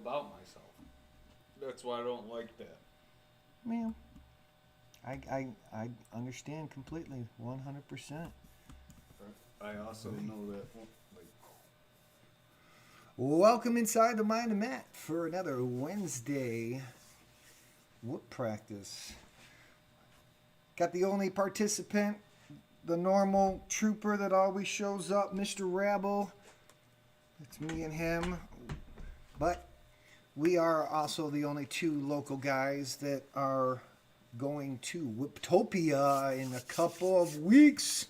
about myself. That's why I don't like that. Man, I understand completely, 100%. I also know that. Like, Welcome inside the mind of Matt for another Wednesday whoop practice. Got the only participant, the normal trooper that always shows up, Mr. Rabble. It's me and him. But we are also the only two local guys that are going to Whiptopia in a couple of weeks.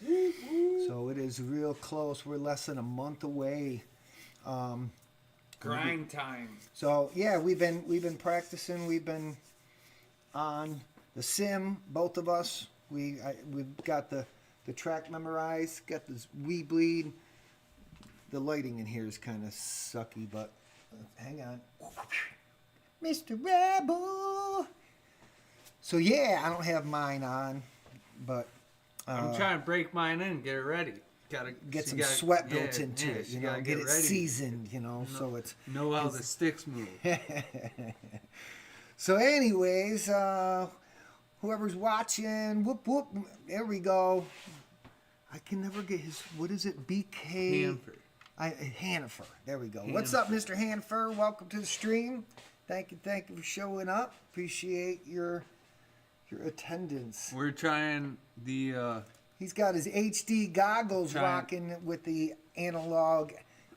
So it is real close. We're less than a month away. grind time. So yeah, we've been practicing. We've been on the sim, both of us. We've got the track memorized. Got this wee bleed. The lighting in here is kind of sucky, but hang on, Mr. Rebel. So yeah, I don't have mine on, but I'm trying to break mine in, get it ready. Gotta get some sweat built into it, you know, get it ready. Seasoned, you know, so it's know how the sticks move. So anyways, whoever's watching, whoop whoop, there we go. I can never get his, what is it, BK? Hanford. Hanifer. There we go. What's up, Mr. Hanifer? Welcome to the stream. Thank you for showing up. Appreciate your attendance. We're trying the He's got his HD goggles rocking with the analog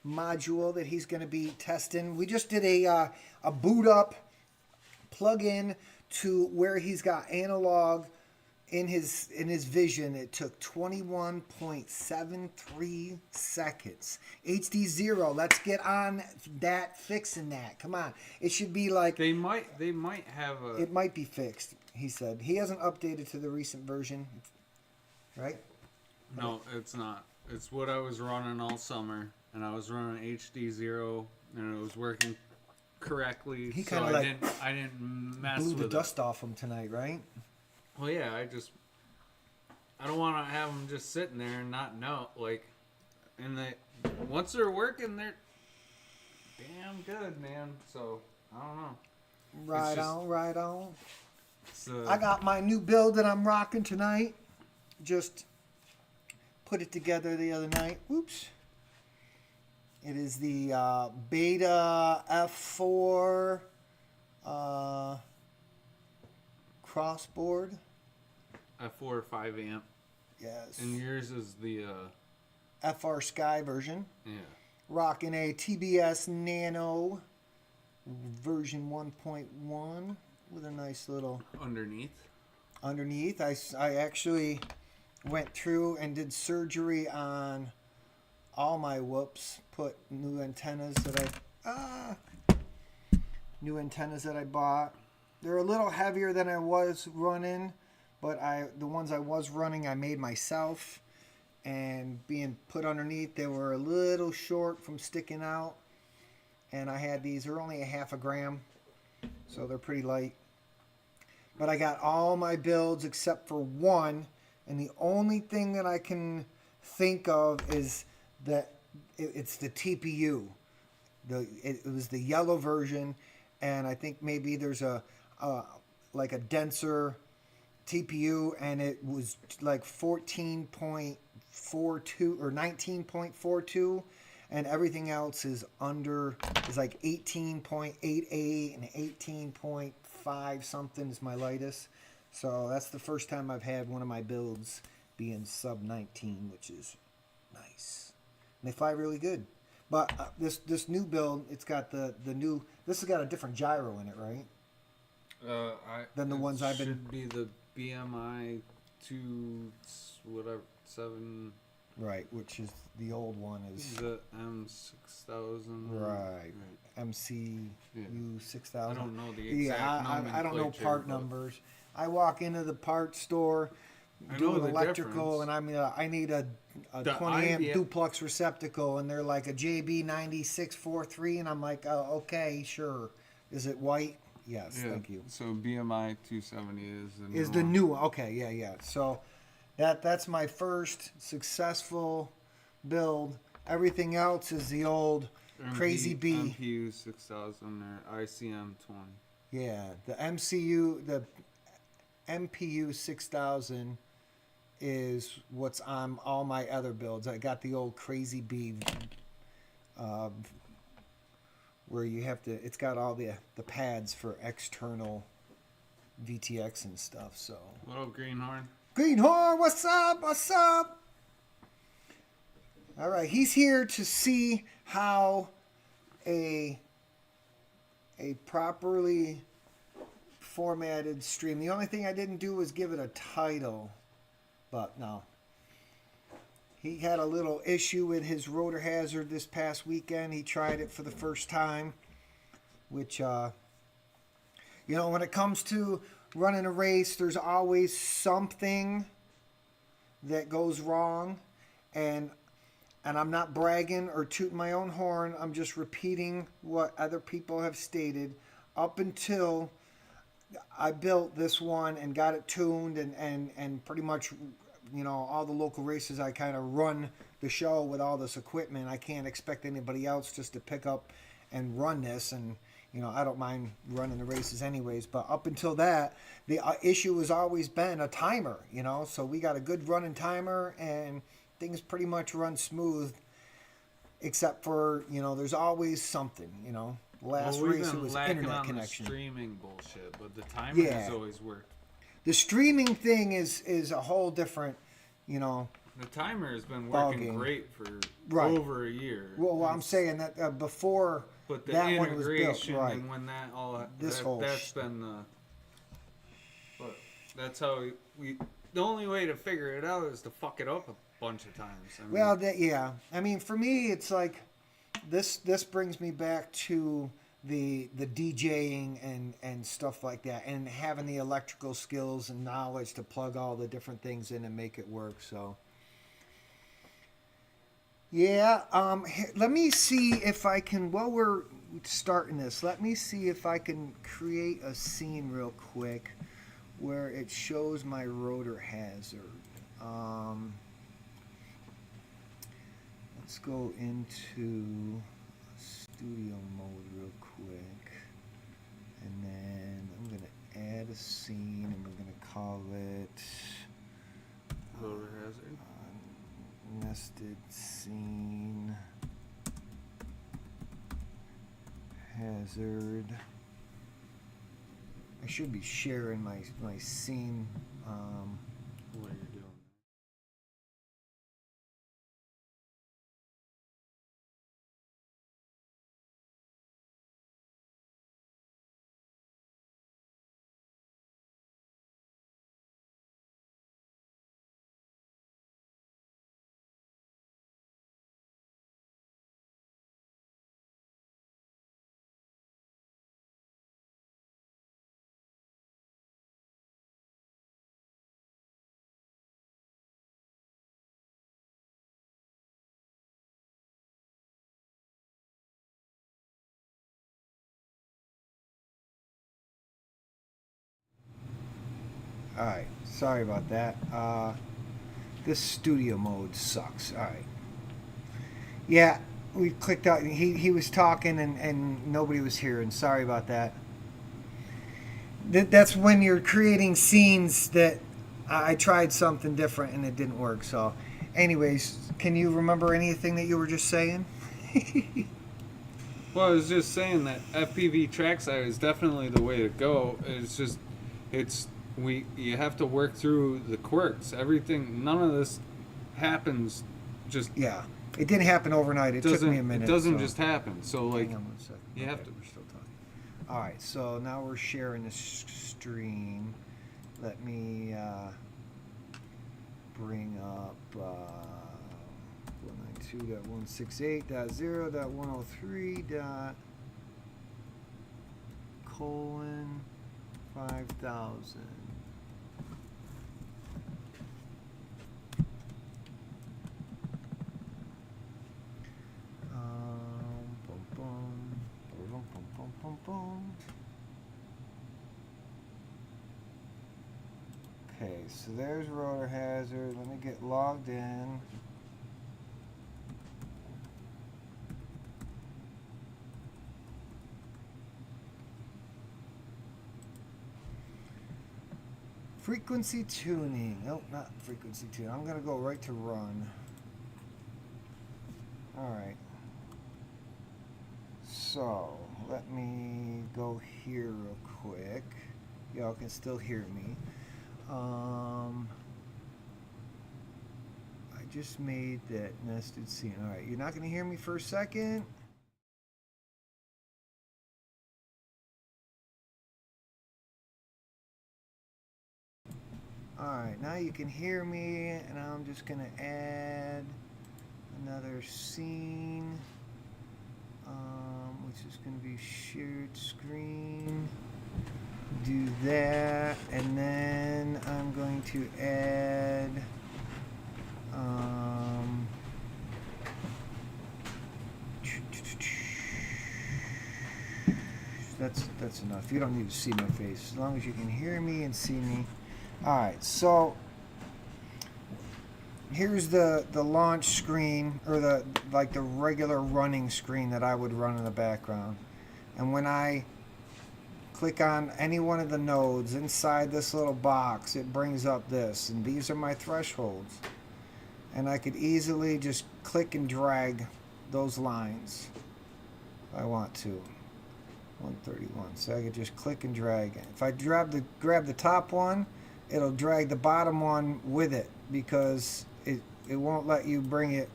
module that he's going to be testing. We just did a boot up plug-in to where he's got analog in his vision. It took 21.73 seconds. HD 0. Let's get on that, fixing that. Come on. It should be like they might have a it might be fixed, he said. He hasn't updated to the recent version. Right? No, it's not. It's what I was running all summer, and I was running HD 0, and it was working correctly. He so kind of like I didn't mess blew with the it. dust off him tonight, right? Well, yeah, I don't want to have them just sitting there and not know. Like, and once they're working, they're damn good, man. So I don't know. Right on. So I got my new build that I'm rocking tonight. Just put it together the other night. Whoops. It is the Beta F4 crossboard. a 4 or 5 amp, Yes. and yours is the FR Sky version. yeah. Rocking a TBS Nano version 1.1 with a nice little Underneath. I actually went through and did surgery on all my whoops. Put new antennas that I bought. They're a little heavier than I was running, but the ones I was running I made myself, and being put underneath they were a little short from sticking out. And I had these. They're only a half a gram, so they're pretty light. But I got all my builds except for one, and the only thing that I can think of is that it's the TPU. It was the yellow version, and I think maybe there's a denser TPU, and it was like 14.42 or 19.42, and everything else is like 18.88 and 18.5 something is my lightest. So that's the first time I've had one of my builds being sub 19, which is nice. And they fly really good. But this new build, it's got the new. This has got a different gyro in it, right? Than the ones I've been. Should be the BMI 7. Right, which is the old one is The M6000. right. MCU 6000. I don't know the exact I don't know part numbers. I walk into the parts store, doing electrical, and I need a 20 amp duplex receptacle, and they're like a JB9643, and I'm like, oh, okay, sure. Is it white? Yes, thank you. So BMI 270 is the new one. Okay, yeah. So that's my first successful build. Everything else is the old Crazy B. MPU 6000 or ICM 20. Yeah, the MPU 6000 is what's on all my other builds. I got the old Crazy B, where you have to. It's got all the pads for external VTX and stuff. So. What up, Greenhorn? Greenhorn, what's up? What's up? All right, he's here to see how a properly formatted stream. The only thing I didn't do was give it a title, but no. He had a little issue with his rotor hazard this past weekend. He tried it for the first time, which, when it comes to running a race, there's always something that goes wrong, and I'm not bragging or tooting my own horn. I'm just repeating what other people have stated. Up until I built this one and got it tuned and pretty much, all the local races, I kind of run the show with all this equipment. I can't expect anybody else just to pick up and run this. And, I don't mind running the races anyways. But up until that, the issue has always been a timer, So we got a good running timer and things pretty much run smooth, except for, there's always something, Last race it was internet connection. The streaming bullshit, but the timer has always worked. The streaming thing is a whole different, The timer has been working great for over a year. Well, I'm saying that before but the that one was built, and when that all that's been the. But that's how we. The only way to figure it out is to fuck it up a bunch of times. I mean, for me, it's like this brings me back to the DJing and stuff like that, and having the electrical skills and knowledge to plug all the different things in and make it work. So let me see if I can, while we're starting this, let me see if I can create a scene real quick where it shows my rotor hazard. Let's go into studio mode real quick, and then I'm going to add a scene, and we're going to call it rotor hazard. Nested scene hazard. I should be sharing my scene. What are you doing? Alright, sorry about that. This studio mode sucks. Alright. Yeah, we clicked out. He was talking and nobody was hearing. Sorry about that. That's when you're creating scenes that I tried something different and it didn't work. So, anyways, can you remember anything that you were just saying? Well, I was just saying that FPV trackside is definitely the way to go. You have to work through the quirks. Everything, none of this happens just. Yeah, it didn't happen overnight. It took me a minute. It doesn't just happen. So hang on 1 second. You have to. We're still talking. All right, so now we're sharing this stream. Let me bring up 192.168.0.3.:5000. Okay, so there's rotor hazard. Let me get logged in. Frequency tuning. Nope, not frequency tuning. I'm gonna go right to run. Alright. So, let me go here real quick. Y'all can still hear me. I just made that nested scene. Alright, you're not gonna hear me for a second? Alright, now you can hear me, and I'm just going to add another scene, which is going to be shared screen. Do that, and then I'm going to add that's enough. You don't need to see my face, as long as you can hear me and see me. Alright, so here's the launch screen, or the regular running screen that I would run in the background. And when I click on any one of the nodes inside this little box, it brings up this, and these are my thresholds. And I could easily just click and drag those lines if I want to. 131. So I could just click and drag it. If I grab the top one, it'll drag the bottom one with it, because it won't let you bring it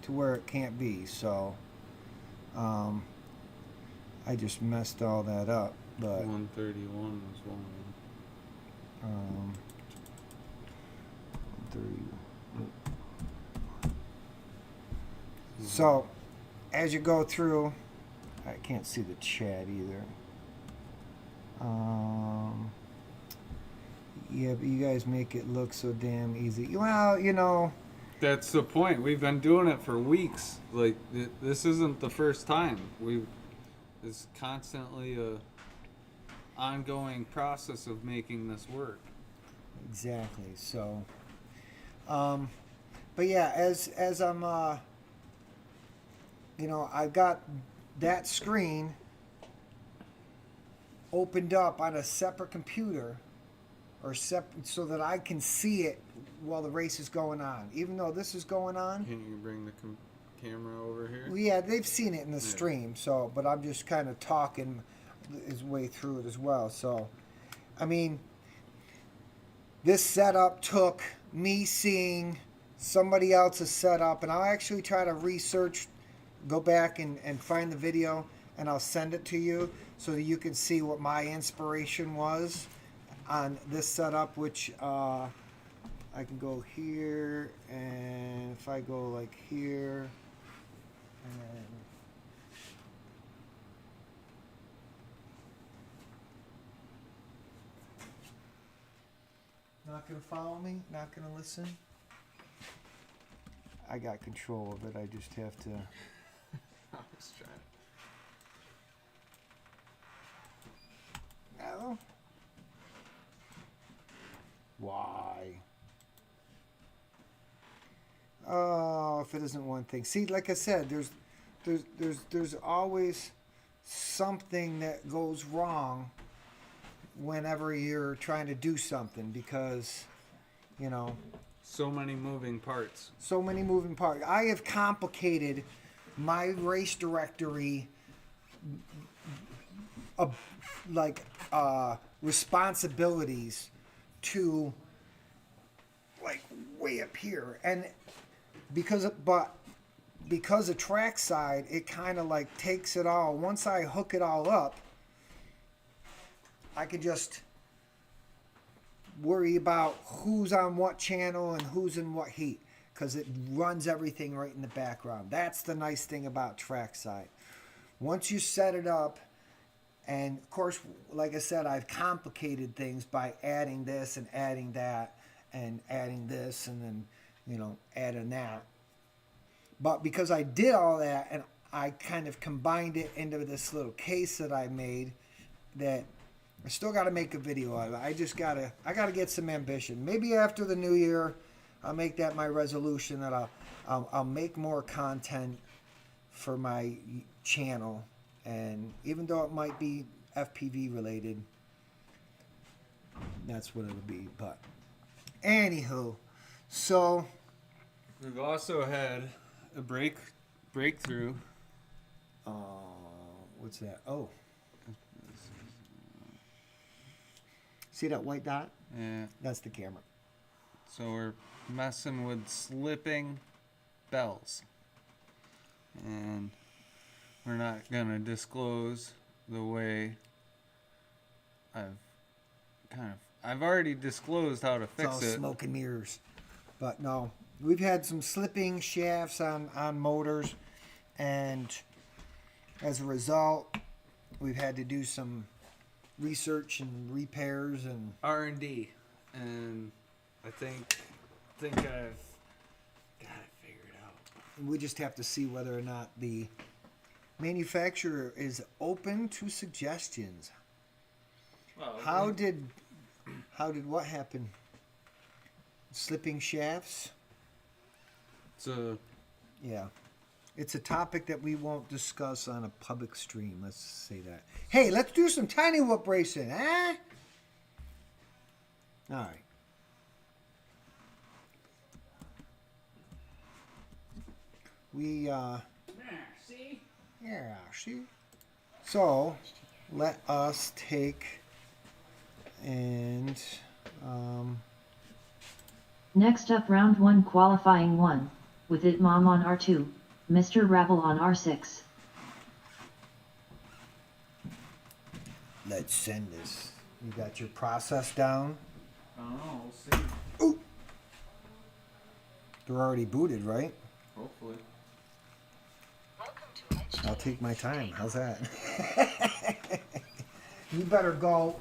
to where it can't be. So I just messed all that up. But 131 was one of them. 30. So as you go through, I can't see the chat either. Yeah, but you guys make it look so damn easy. Well, you know. That's the point. We've been doing it for weeks. Like, this isn't the first time. It's constantly a ongoing process of making this work. Exactly. So, but yeah, as I'm, you know, I've got that screen opened up on a separate computer, or separate, so that I can see it while the race is going on. Even though this is going on. Can you bring the camera over here? Well, yeah, they've seen it in the stream. So, but I'm just kind of talking his way through it as well. So, I mean, this setup took me seeing somebody else's setup, and I'll actually try to research, go back and find the video, and I'll send it to you so that you can see what my inspiration was on this setup, which I can go here, and if I go like here, and not gonna follow me, not gonna listen. I got control of it. I just have to. I was trying. No. Why? Oh, if it isn't one thing. See, like I said, there's always something that goes wrong whenever you're trying to do something, because, you know, So many moving parts. so many moving parts. I have complicated my race directory, responsibilities to like way up here, and because of trackside, it kind of like takes it all. Once I hook it all up, I can just worry about who's on what channel and who's in what heat, because it runs everything right in the background. That's the nice thing about trackside. Once you set it up, and of course, like I said, I've complicated things by adding this and adding that and adding this and then, you know, adding that. But because I did all that and I kind of combined it into this little case that I made, that I still got to make a video of it. I gotta get some ambition. Maybe after the new year, I'll make that my resolution, that I'll make more content for my channel. And even though it might be FPV related, that's what it'll be. But anywho, so We've also had a breakthrough. what's that? Oh, see that white dot? Yeah. That's the camera. So we're messing with slipping bells. And we're not gonna disclose the way I've already disclosed how to It's all fix it. smoke and mirrors. But no, we've had some slipping shafts on motors, and as a result, we've had to do some research and repairs and R&D, and I think I've got it figured out. we just have to see whether or not the manufacturer is open to suggestions. Well, How did what happen? Slipping shafts? So Yeah. It's a topic that we won't discuss on a public stream. Let's say that. Hey, let's do some tiny whoop racing, huh? All right. We see. yeah, see. So, let us take and Next up, round 1, qualifying 1, with Itmam on R2, Mr. Rabble on R6. let's send this. You got your process down? I don't know. We'll see. Ooh. They're already booted, right? Hopefully. I'll take my time. How's that? You better go.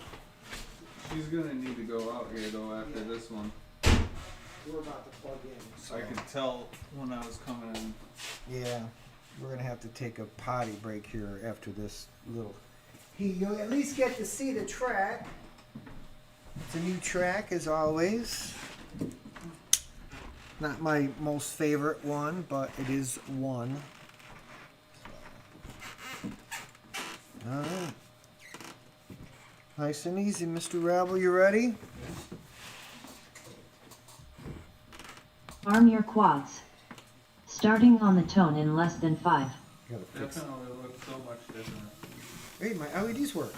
She's gonna need to go out here though after this one. We're about to plug in. So. I could tell when I was coming in. Yeah, we're gonna have to take a potty break here after this little. You'll at least get to see the track. It's a new track as always. Not my most favorite one, but it is one. All right. Nice and easy, Mr. Rabble. You ready? Arm your quads. Starting on the tone in less than 5. Gotta fix it. Definitely looks so much different. Hey, my LEDs work.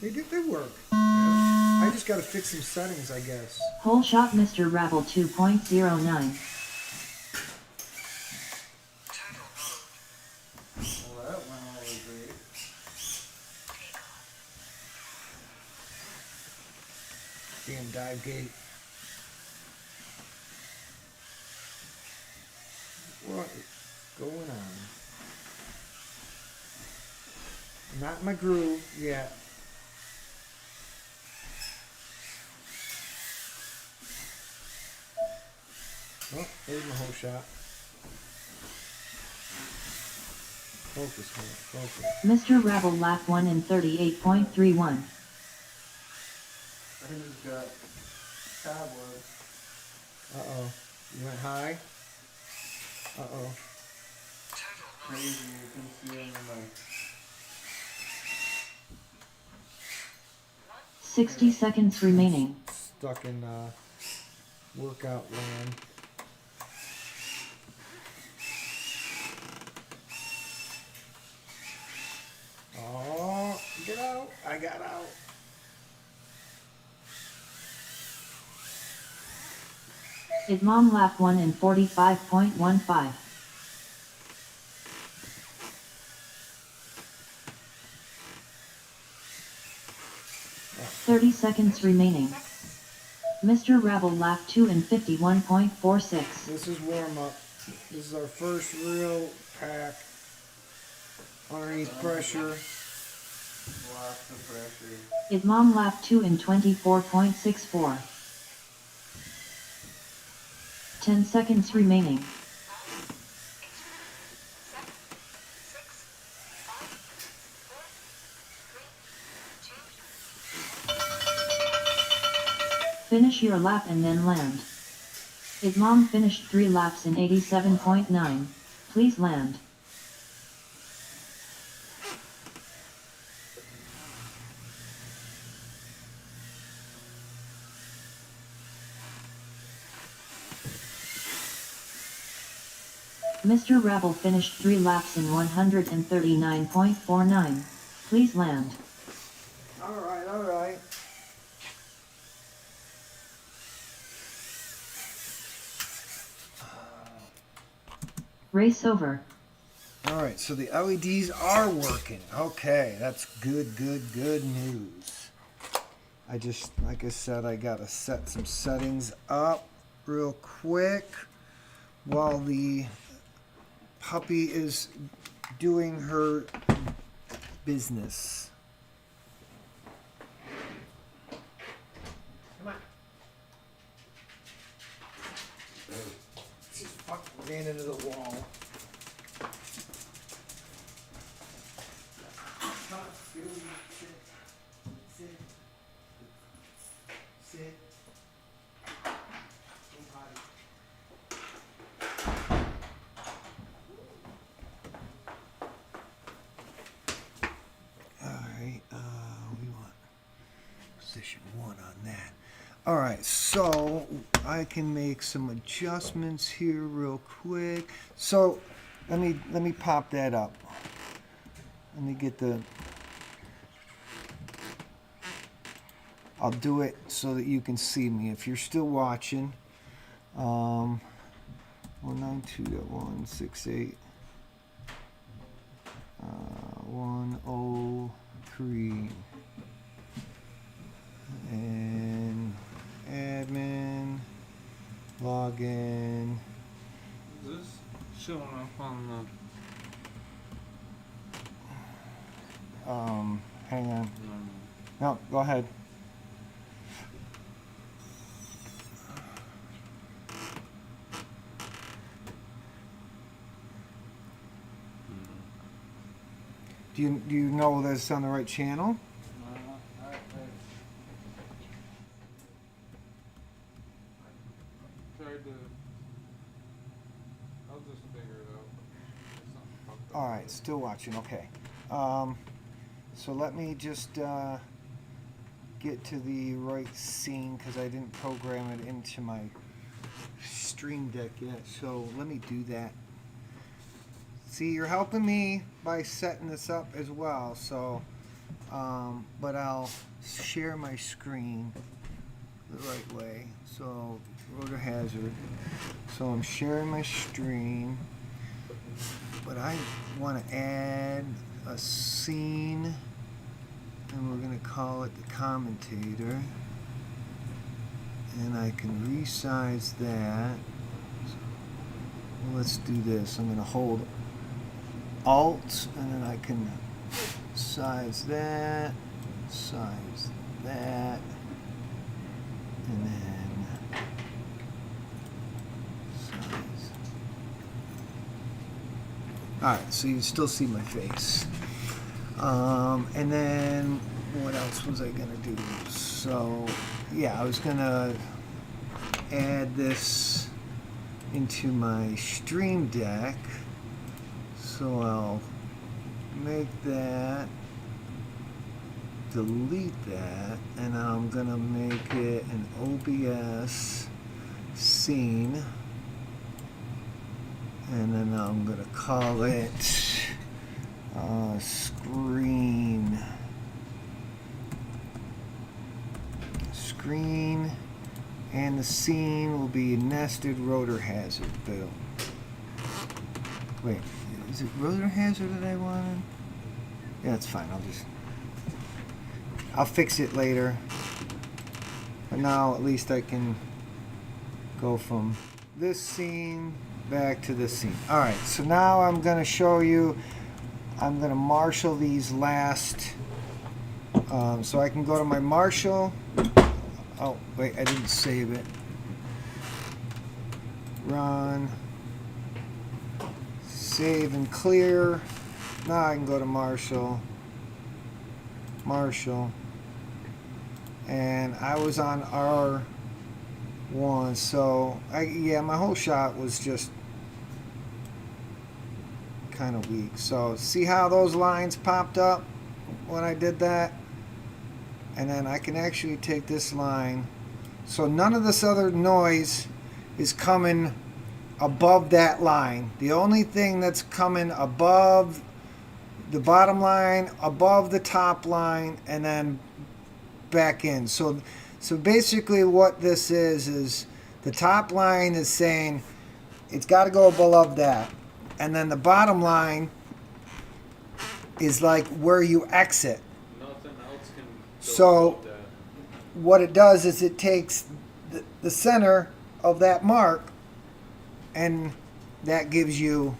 They work. I just gotta fix some settings, I guess. Hole shot Mr. Rabble 2.09. Well, that went all great. Damn dive gate. What is going on? Not in my groove yet. Oh, there's my whole shot. Focus, man, focus. Mr. Rabble lap 1 in 38.31. I just got cobwebs. Uh-oh. You went high? Uh-oh. Crazy, you can see them in my 60 seconds remaining. Stuck in workout land. Oh, get out. I got out. Itmam lap 1 in 45.15. 30 seconds remaining. Mr. Rabble lap 2 in 51.46. This is warm up. This is our first real pack. Underneath pressure. lots of pressure. Itmam lap 2 in 24.64. 10 seconds remaining. Finish your lap and then land. Itmam finished 3 laps in 87.9. Please land. Mr. Rabble finished 3 laps in 139.49. Please land. All right, all right. Race over. All right, so the LEDs are working. Okay, that's good news. I just, like I said, I gotta set some settings up real quick while the puppy is doing her business. Come on. She fucking ran into the wall. Sit. Alright, we want position 1 on that. Alright, so I can make some adjustments here real quick. So let me pop that up. Let me get the, I'll do it so that you can see me if you're still watching. 192.168 103 and admin login. Is this showing up on Hang on. the? No, go ahead. Do you know that it's on the right channel? I'll just figure it out. All right, still watching. Okay. So let me just get to the right scene because I didn't program it into my Stream Deck yet. So let me do that. See, you're helping me by setting this up as well. So, but I'll share my screen the right way. So, rotor hazard. So I'm sharing my screen, but I want to add a scene, and we're going to call it the commentator. And I can resize that. So, well, let's do this. I'm going to hold Alt, and then I can size that, and then size. Alright, so you can still see my face. And then what else was I gonna do? So yeah, I was gonna add this into my Stream Deck. So I'll make that, delete that, and I'm gonna make it an OBS scene, and then I'm gonna call it screen, and the scene will be nested rotor hazard build. Wait. Is it rotor hazard that I wanted? Yeah, it's fine. I'll fix it later. But now at least I can go from this scene back to this scene. Alright, so now I'm going to show you, I'm going to marshal these last, so I can go to my marshal. Oh, wait, I didn't save it. Run. Save and clear. Now I can go to Marshall, and I was on R1, so yeah, my whole shot was just kind of weak. So see how those lines popped up when I did that? And then I can actually take this line, so none of this other noise is coming above that line. The only thing that's coming above the bottom line, above the top line, and then back in. So basically what this is the top line is saying it's got to go above that. And then the bottom line is like where you exit. Nothing else can go So above that. what it does is it takes the center of that mark, and that gives you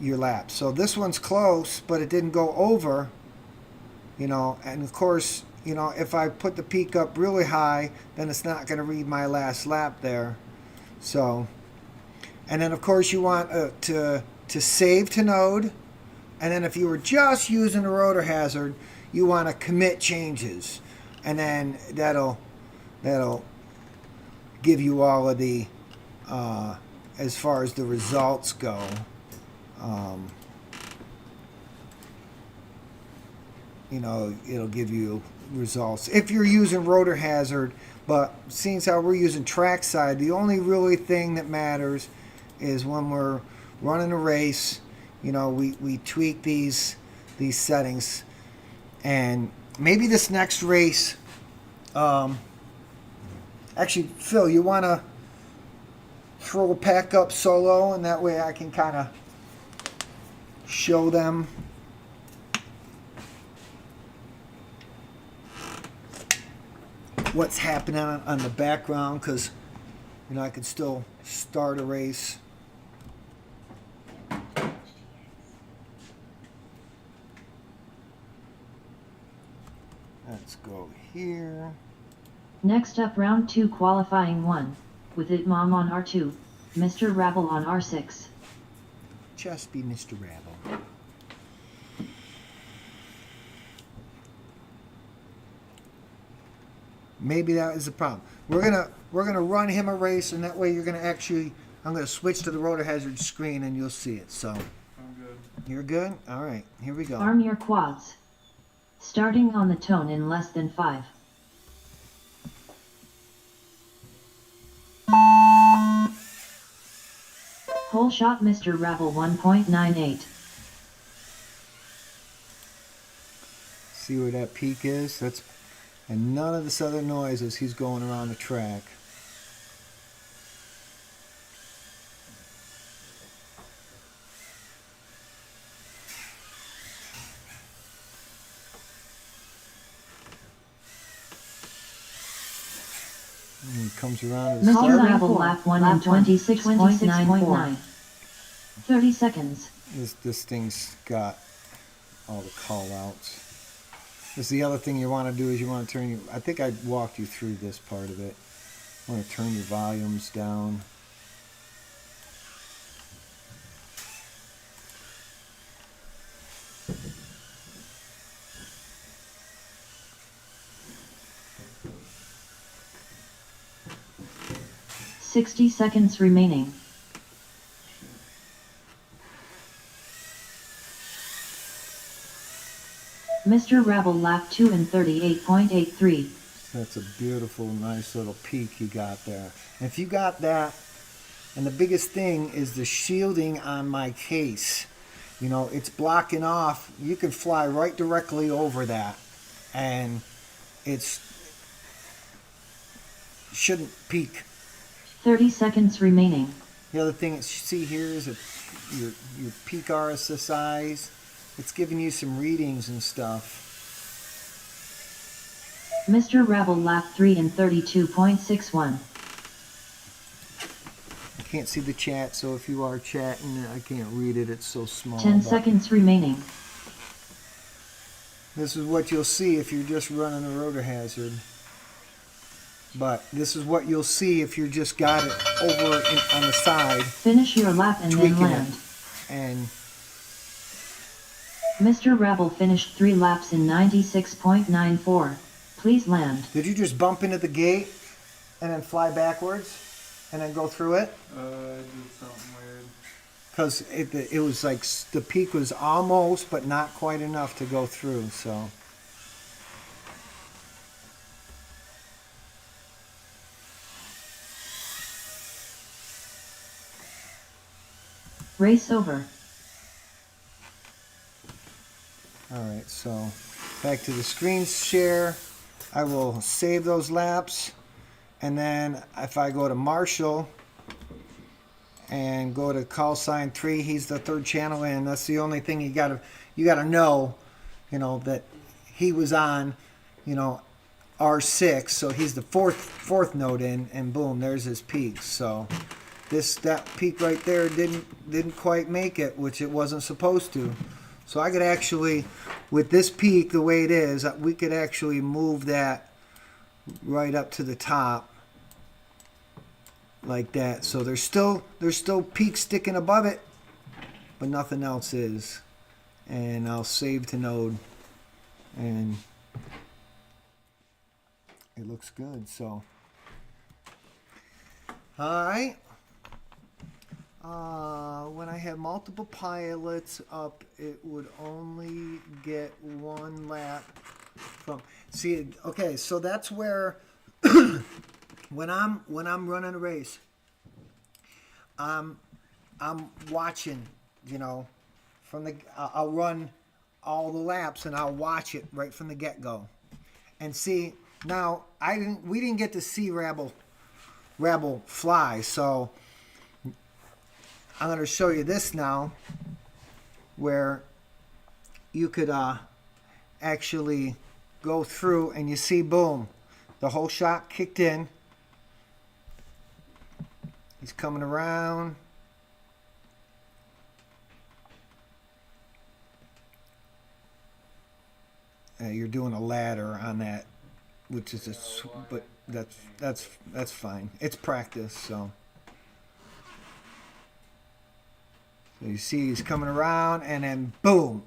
your lap. So this one's close, but it didn't go over, you know, and of course, you know, if I put the peak up really high, then it's not going to read my last lap there. So, and then of course you want to save to node, and then if you were just using the rotor hazard, you want to commit changes, and then that'll give you all of the as far as the results go. You know, it'll give you results if you're using rotor hazard, but seeing how we're using trackside, the only really thing that matters is when we're running a race, you know, we tweak these settings. And maybe this next race, actually, Phil, you want to throw a pack up solo, and that way I can kind of show them. What's happening on the background, because you know I could still start a race. Let's go here. Next up, round 2, qualifying 1, with Itmom on R2, Mr. Rabble on R6. Just be Mr. Rabble. Maybe that is the problem. We're gonna run him a race, and that way you're gonna actually. I'm gonna switch to the rotor hazard screen, and you'll see it. So. I'm good. You're good. All right. Here we go. Arm your quads. Starting on the tone in less than 5. Hole shot, Mr. Rabble 1.98. See where that peak is? That's. And none of this other noise as he's going around the track. And he comes around to the Mr. start. Rabble lap 1 in 26.949. 30 seconds. This thing's got all the call outs. This is the other thing you want to do is you want to turn your, I think I walked you through this part of it. You want to turn your volumes down. Sixty seconds remaining. Mr. Rabble lap 2 in 38.83. That's a beautiful, nice little peak you got there. And if you got that, and the biggest thing is the shielding on my case. You know, it's blocking off. You can fly right directly over that, and it's shouldn't peak. 30 seconds remaining. The other thing that you see here is your peak RSSIs. It's giving you some readings and stuff. Mr. Rabble lap 3 in 32.61. I can't see the chat, so if you are chatting, I can't read it. It's so small. 10 but seconds remaining. This is what you'll see if you're just running a rotor hazard. But this is what you'll see if you just got it over on the side. Finish your lap and then Tweaking it. land. And Mr. Rabble finished 3 laps in 96.94. Please land. did you just bump into the gate and then fly backwards and then go through it? I did something weird. Because it was like the peak was almost, but not quite enough to go through. So. Race over. Alright, so back to the screen share. I will save those laps. And then if I go to Marshall and go to call sign 3, he's the third channel, and that's the only thing you gotta know, that he was on, R6, so he's the fourth node in, and boom, there's his peak. So that peak right there didn't quite make it, which it wasn't supposed to. So I could actually, with this peak the way it is, we could actually move that right up to the top like that. So there's still peaks sticking above it, but nothing else is. And I'll save to node, and it looks good. So alright, when I have multiple pilots up, it would only get one lap from, see, okay, so that's where when I'm running a race, I'm watching, from I'll run all the laps and I'll watch it right from the get-go. And see, now we didn't get to see Rabble fly, so I'm going to show you this now, where you could actually go through and you see, boom, the whole shot kicked in. He's coming around. You're doing a ladder on that, which is but that's fine. It's practice, so. So you see he's coming around, and then boom,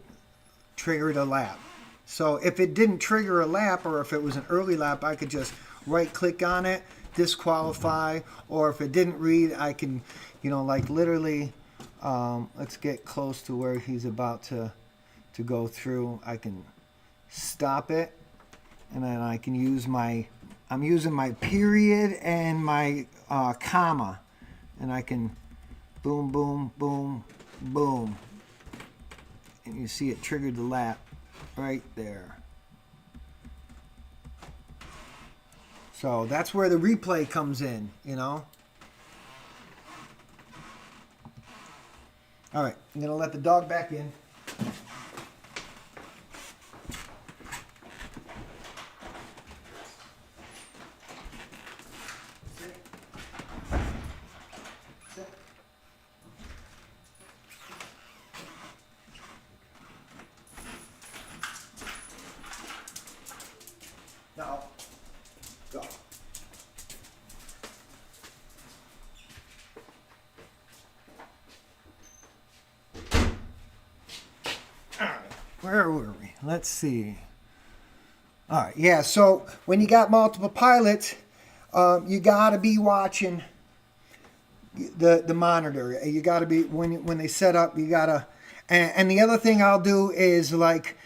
triggered a lap. So if it didn't trigger a lap, or if it was an early lap, I could just right click on it, disqualify, or if it didn't read, I can, like literally, let's get close to where he's about to go through. I can stop it, and then I can use I'm using my period and my comma, and I can boom, boom, boom, boom, and you see it triggered the lap right there. So that's where the replay comes in, All right, I'm gonna let the dog back in. Now, go. All right, where were we? Let's see. All right, yeah, so when you got multiple pilots, you got to be watching the monitor. You got to be, when they set up, you got to, and the other thing I'll do is, like,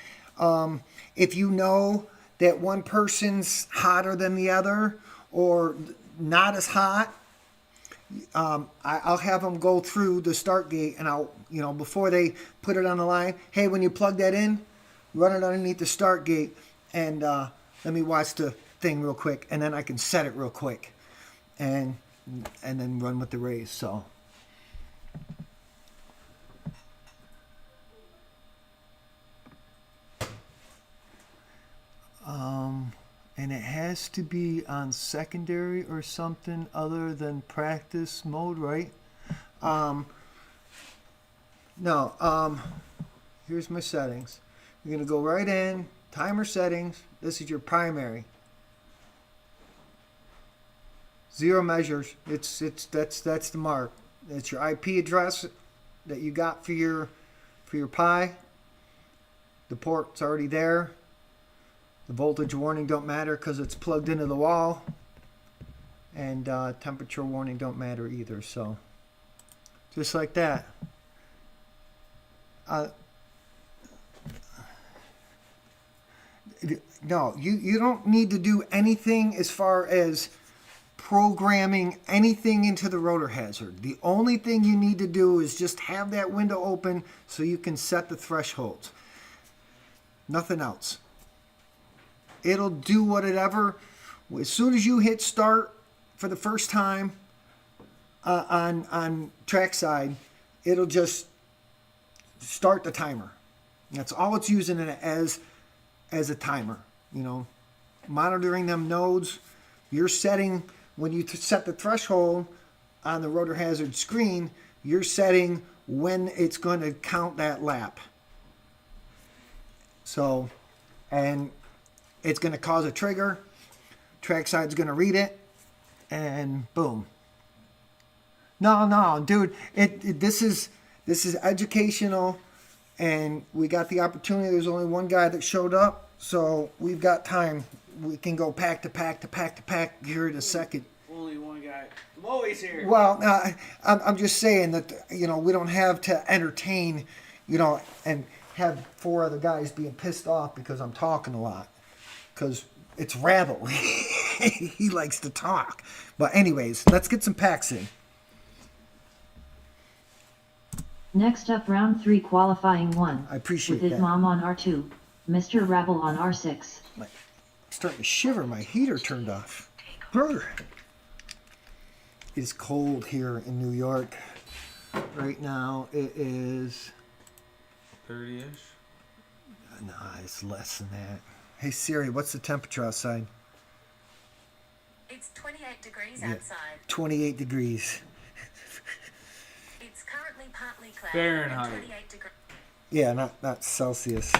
if you know that one person's hotter than the other or not as hot, I'll have them go through the start gate, and I'll, before they put it on the line, hey, when you plug that in, run it underneath the start gate, and let me watch the thing real quick, and then I can set it real quick, and then run with the race. So and it has to be on secondary or something other than practice mode, right? No, here's my settings. You're gonna go right in, timer settings. This is your primary. 0 measures. That's the mark. It's your IP address that you got for your Pi. The port's already there. The voltage warning don't matter because it's plugged into the wall, and temperature warning don't matter either. So just like that. No, you don't need to do anything as far as programming anything into the rotor hazard. The only thing you need to do is just have that window open so you can set the thresholds. Nothing else. It'll do whatever. As soon as you hit start for the first time on trackside, it'll just start the timer. That's all it's using it as a timer. You know, monitoring them nodes. You're setting, when you set the threshold on the rotor hazard screen, you're setting when it's going to count that lap. So, and it's going to cause a trigger. Trackside's going to read it, and boom. No, dude. This is educational, and we got the opportunity. There's only one guy that showed up, so we've got time. We can go pack to pack to pack to pack here in a second. Only one guy. I'm always here. Well, I'm just saying that, you know, we don't have to entertain, you know, and have 4 other guys being pissed off because I'm talking a lot. Because it's Rattle. He likes to talk. But anyways, let's get some packs in. Next up, round 3 qualifying 1. I appreciate with that. With Mom on R2, Mr. Rabble on R6. I'm starting to shiver. My heater turned off. Brr. It is cold here in New York. Right now it is 30-ish. Nah, it's less than that. Hey Siri, what's the temperature outside? It's 28 degrees outside. 28 degrees. It's currently partly cloudy. Fahrenheit. 28 degrees. Yeah, not Celsius.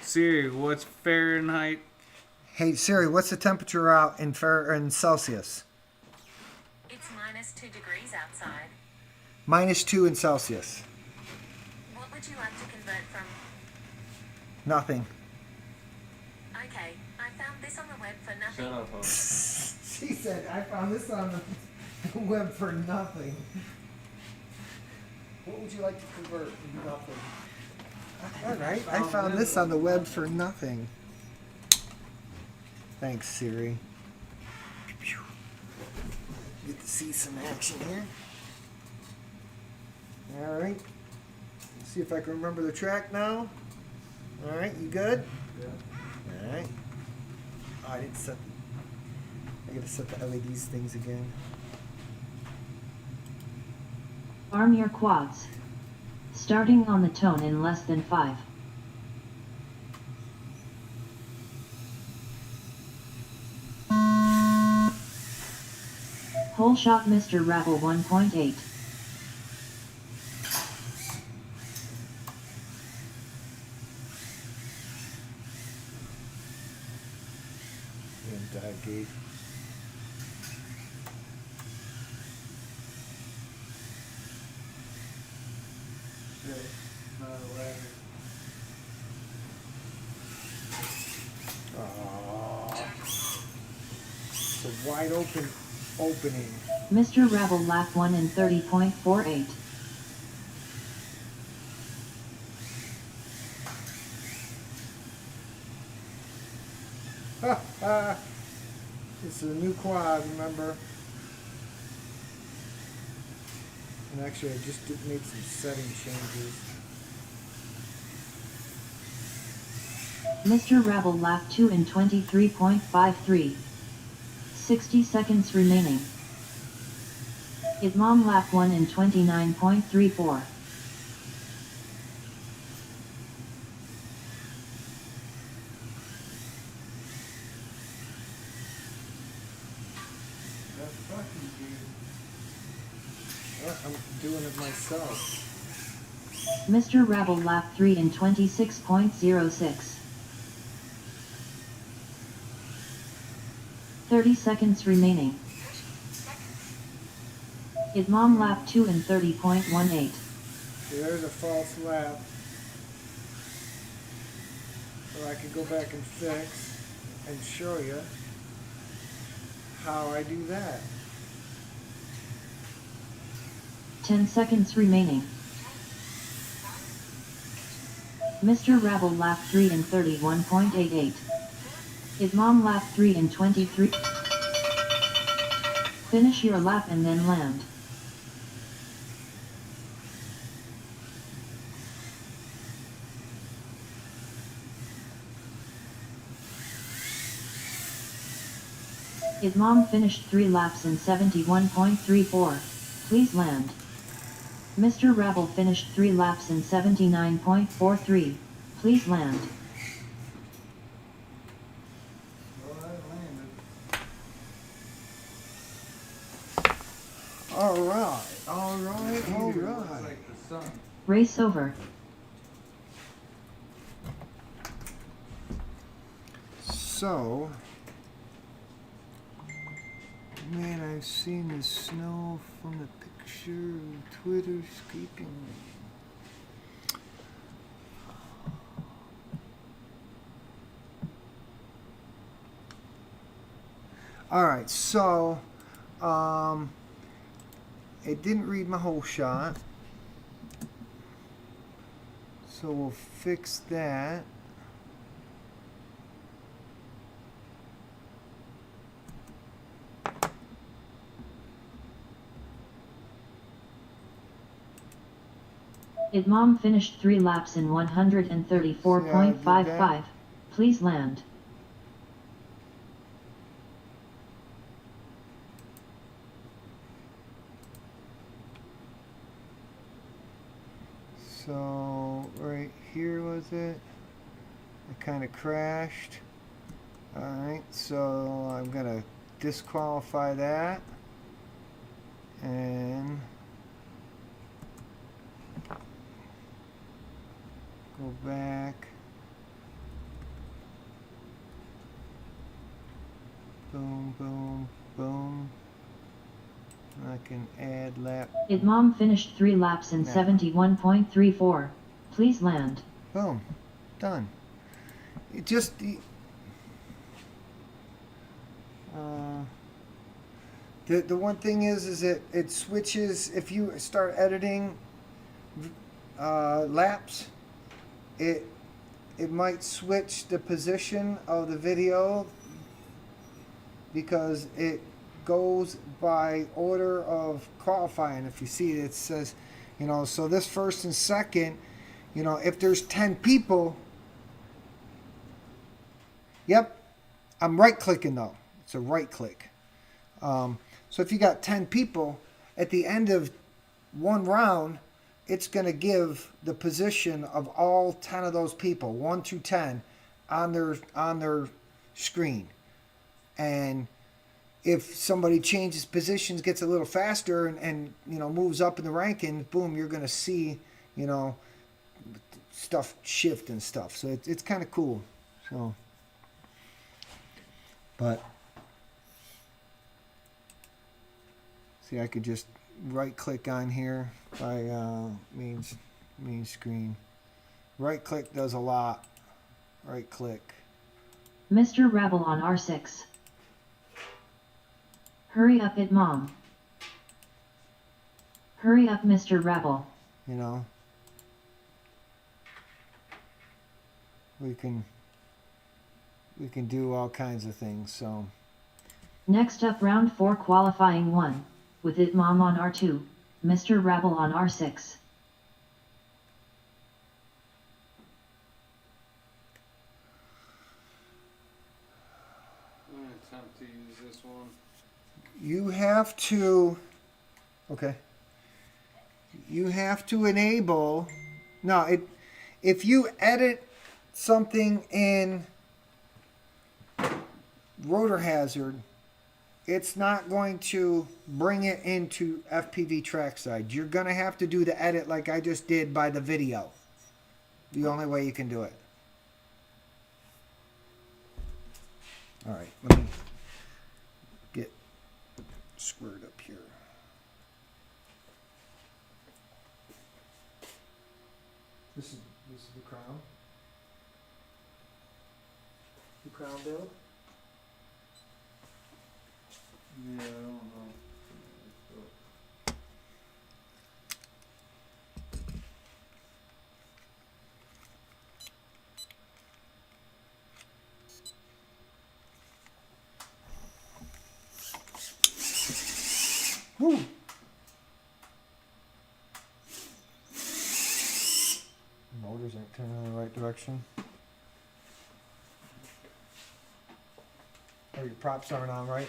Siri, what's Fahrenheit? Hey Siri, what's the temperature out in Celsius? It's -2 degrees outside. -2 in Celsius. What would you like to convert from? Nothing. Okay, I found this on the web for nothing. Shut up, Hope. She said, I found this on the web for nothing. What would you like to convert? Nothing. All right, I found this on the web for nothing. Thanks, Siri. Get to see some action here. All right. Let's see if I can remember the track now. All right, you good? Yeah. All right. Oh, I didn't set. I gotta set the LEDs things again. Arm your quads. Starting on the tone in less than 5. Hole shot Mr. Rabble 1.8. And dive gate. It's a wide open opening. Mr. Rabble lap 1 in 30.48. This is a new quad, remember? And actually, I just made some setting changes. Mr. Rabble lap 2 in 23.53. 60 seconds remaining. Idmom lap 1 in 29.34. That's fucking good. I'm doing it myself. Mr. Rabble lap 3 in 26.06. 30 seconds remaining. Idmom lap 2 in 30.18. See, there's a false lap. So I could go back and fix and show you how I do that. 10 seconds remaining. Mr. Rabble lap 3 in 31.88. Idmom lap 3 in 23. Finish your lap and then land. Idmom finished 3 laps in 71.34. Please land. Mr. Rabble finished 3 laps in 79.43. Please land. Alright. It's like the sun. Race over. So, man, I've seen the snow from the picture of Twitter escaping me. Alright, so, it didn't read my whole shot. So we'll fix that. Idmom finished 3 laps in 134.55. Please land. So right here was it. I kind of crashed. Alright, so I'm gonna disqualify that and go back. Boom, boom, boom. I can add lap. Idmom finished 3 laps in 71.34. Please land. Boom. Done. It just... the one thing is that it switches, if you start editing laps, it might switch the position of the video because it goes by order of qualifying. If you see it, it says, you know, so this first and second, you know, if there's 10 people, yep, I'm right clicking though. It's a right click. So if you got 10 people, at the end of one round, it's going to give the position of all 10 of those people, 1 through 10, on their screen. And if somebody changes positions, gets a little faster, and you know, moves up in the ranking, boom, you're going to see, you know, stuff shift and stuff. So it's kind of cool. So, but see, I could just right click on here by main screen. Right click does a lot. Right click. Mr. Rabble on R6. Hurry up, Idmom. Hurry up, Mr. Rabble. You know, we can do all kinds of things. So Next up, round 4 qualifying 1, with Idmom on R2, Mr. Rabble on R6. I'm gonna attempt to use this one. you have to, okay. You have to enable. No, if you edit something in Rotor Hazard, it's not going to bring it into FPV Trackside. You're going to have to do the edit like I just did by the video. The only way you can do it. All right, let me get squared up here. This is the crown. The crown build. Yeah, I don't know. Woo. Motors aren't turning in the right direction. Or your props aren't on right.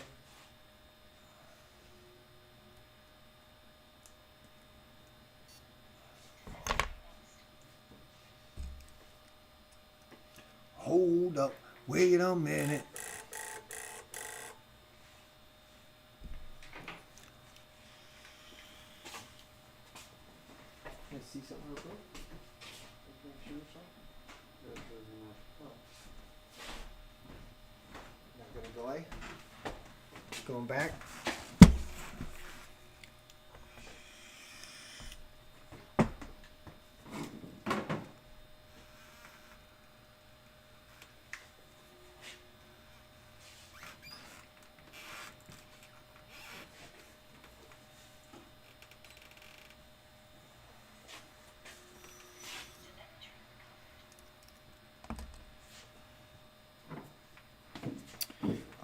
Hold up. Wait a minute. Can I see something real quick? Make sure something. Not gonna delay. Going back.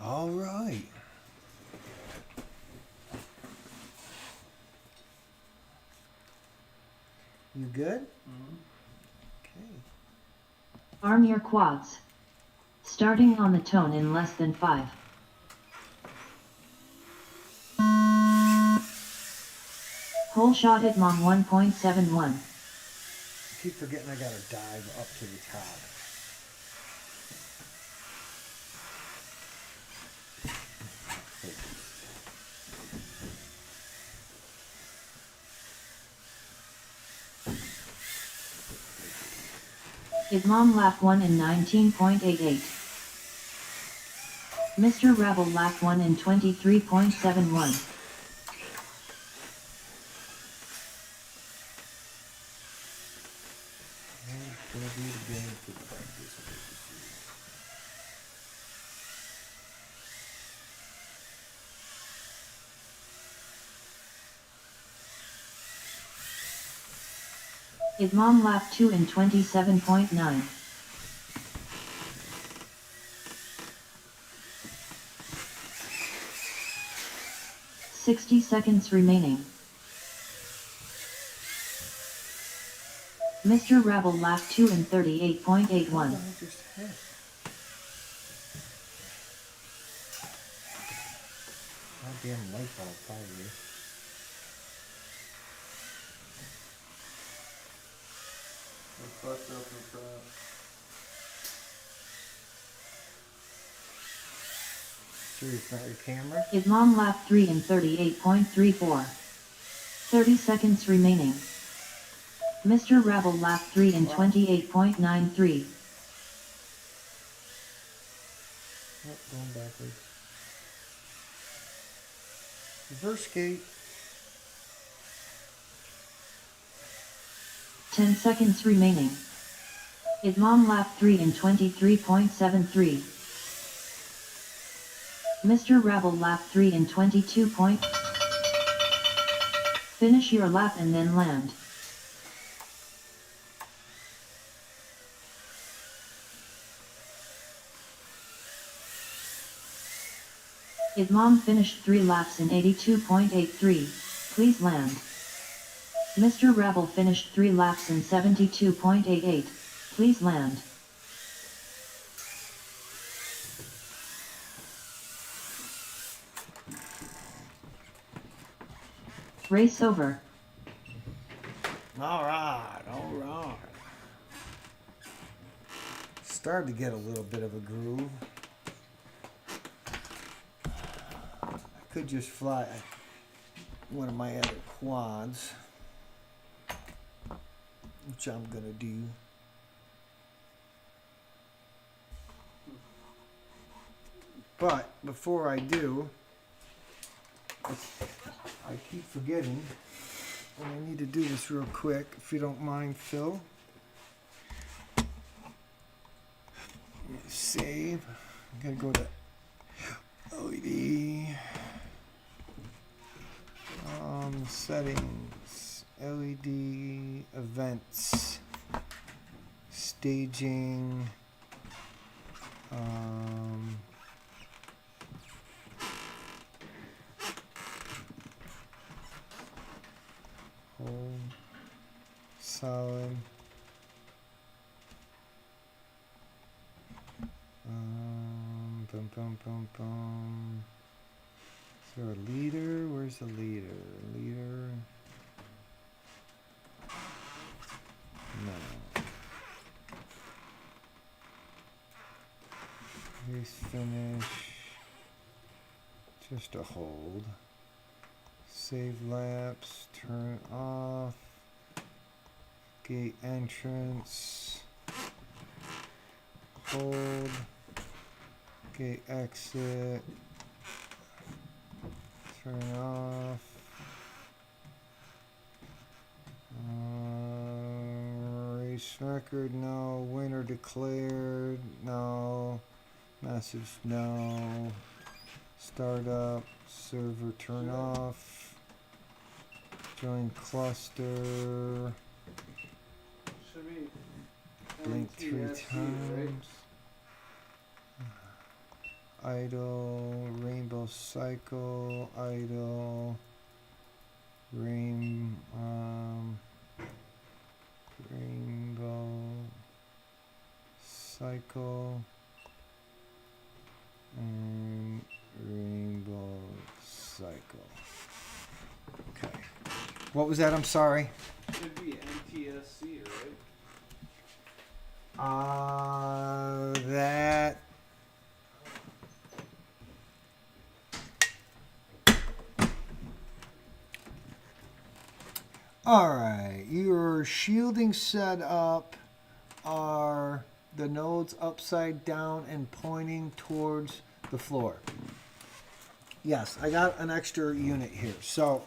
All right. You good? Okay. Arm your quads. Starting on the tone in less than 5. Hole shot at Mom 1.71. Keep forgetting I gotta dive up to the top. Idmom lap 1 in 19.88. Mr. Rebel lap 1 in 23.71. Idmom lap 2 in 27.9. "60 seconds remaining. Mr. Rebel lap 2 in 38.81. Goddamn light bulb, probably. Sure it's not your camera? Idmom lap 3 in 38.34. 30 seconds remaining. Mr. Rebel lap 3 in 28.93. Oh, going backwards. Reverse gate. 10 seconds remaining. Idmom lap 3 in 23.73. Mr. Rebel lap 3 in 22. Finish your lap and then land. Idmom finished 3 laps in 82.83. Please land. Mr. Rebel finished 3 laps in 72.88. Please land. Race over. Alright, alright. Started to get a little bit of a groove. I could just fly one of my other quads, which I'm gonna do. But before I do, I keep forgetting, and I need to do this real quick, if you don't mind, Phil. Save. I'm gonna go to LED. Settings. LED events. Staging. hold, solid. Boom, boom, boom, boom. Is there a leader? Where's the leader? Leader. No. Race finish. Just a hold. Save laps. Turn off. Gate entrance. Hold. Gate exit. Turn off. Race record, no. Winner declared, no. Message, no. Startup, server turn off. Join cluster. Should be Blink 3 times. Idle, rainbow cycle, idle, rainbow cycle, and rainbow cycle. Okay. What was that? I'm sorry. Should be NTSC, right? That. Alright, your shielding setup are the nodes upside down and pointing towards the floor. Yes, I got an extra unit here. So,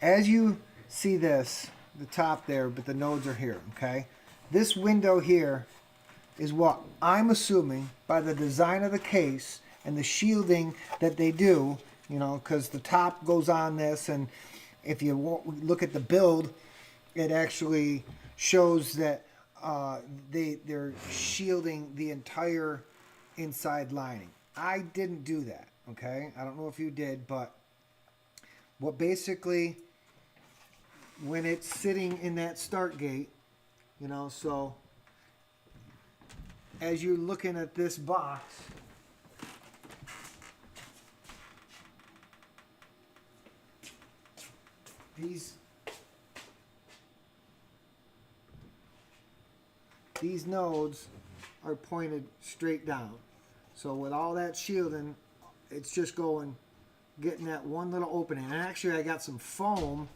as you see this, the top there, but the nodes are here, okay? This window here is what I'm assuming by the design of the case and the shielding that they do, you know, because the top goes on this, and if you look at the build, it actually shows that they're shielding the entire inside lining. I didn't do that, okay? I don't know if you did, but what basically, when it's sitting in that start gate, you know, so as you're looking at this box, these nodes are pointed straight down. So with all that shielding, it's just getting that one little opening. And actually I got some foam,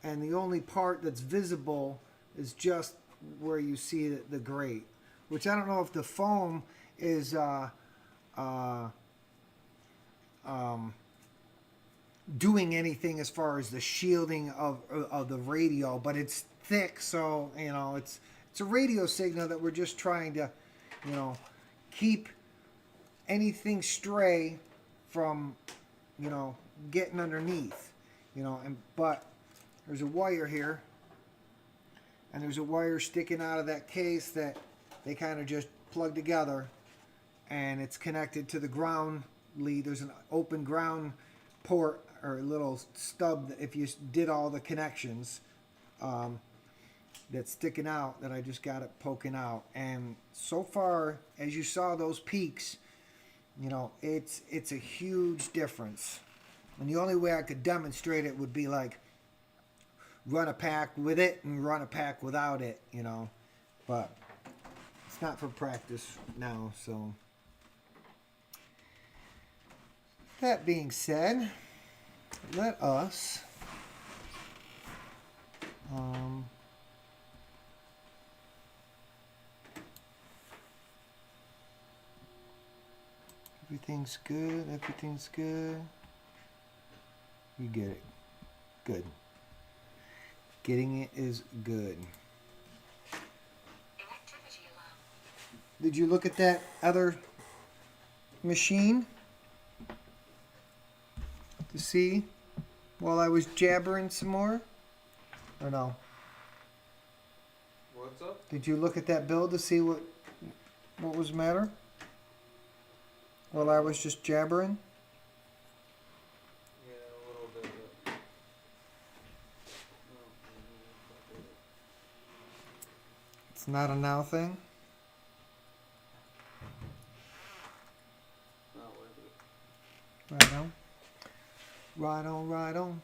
and the only part that's visible is just where you see the grate. Which I don't know if the foam is doing anything as far as the shielding of the radio, but it's thick, so you know it's a radio signal that we're just trying to, you know, keep anything stray from, you know, getting underneath, you know. But there's a wire here, and there's a wire sticking out of that case that they kind of just plug together, and it's connected to the ground lead. There's an open ground port or a little stub that if you did all the connections, that's sticking out, that I just got it poking out. And so far, as you saw those peaks, you know, it's a huge difference. And the only way I could demonstrate it would be like run a pack with it and run a pack without it, you know. But it's not for practice now, so. That being said, let us everything's good, everything's good. You get it. Good. Getting it is good. Electricity alarm. Did you look at that other machine to see while I was jabbering some more? Or no? What's up? Did you look at that build to see what was the matter? While I was just jabbering? Yeah, a little bit. It's not a now thing. Not worth it. Right on. Right on, right on.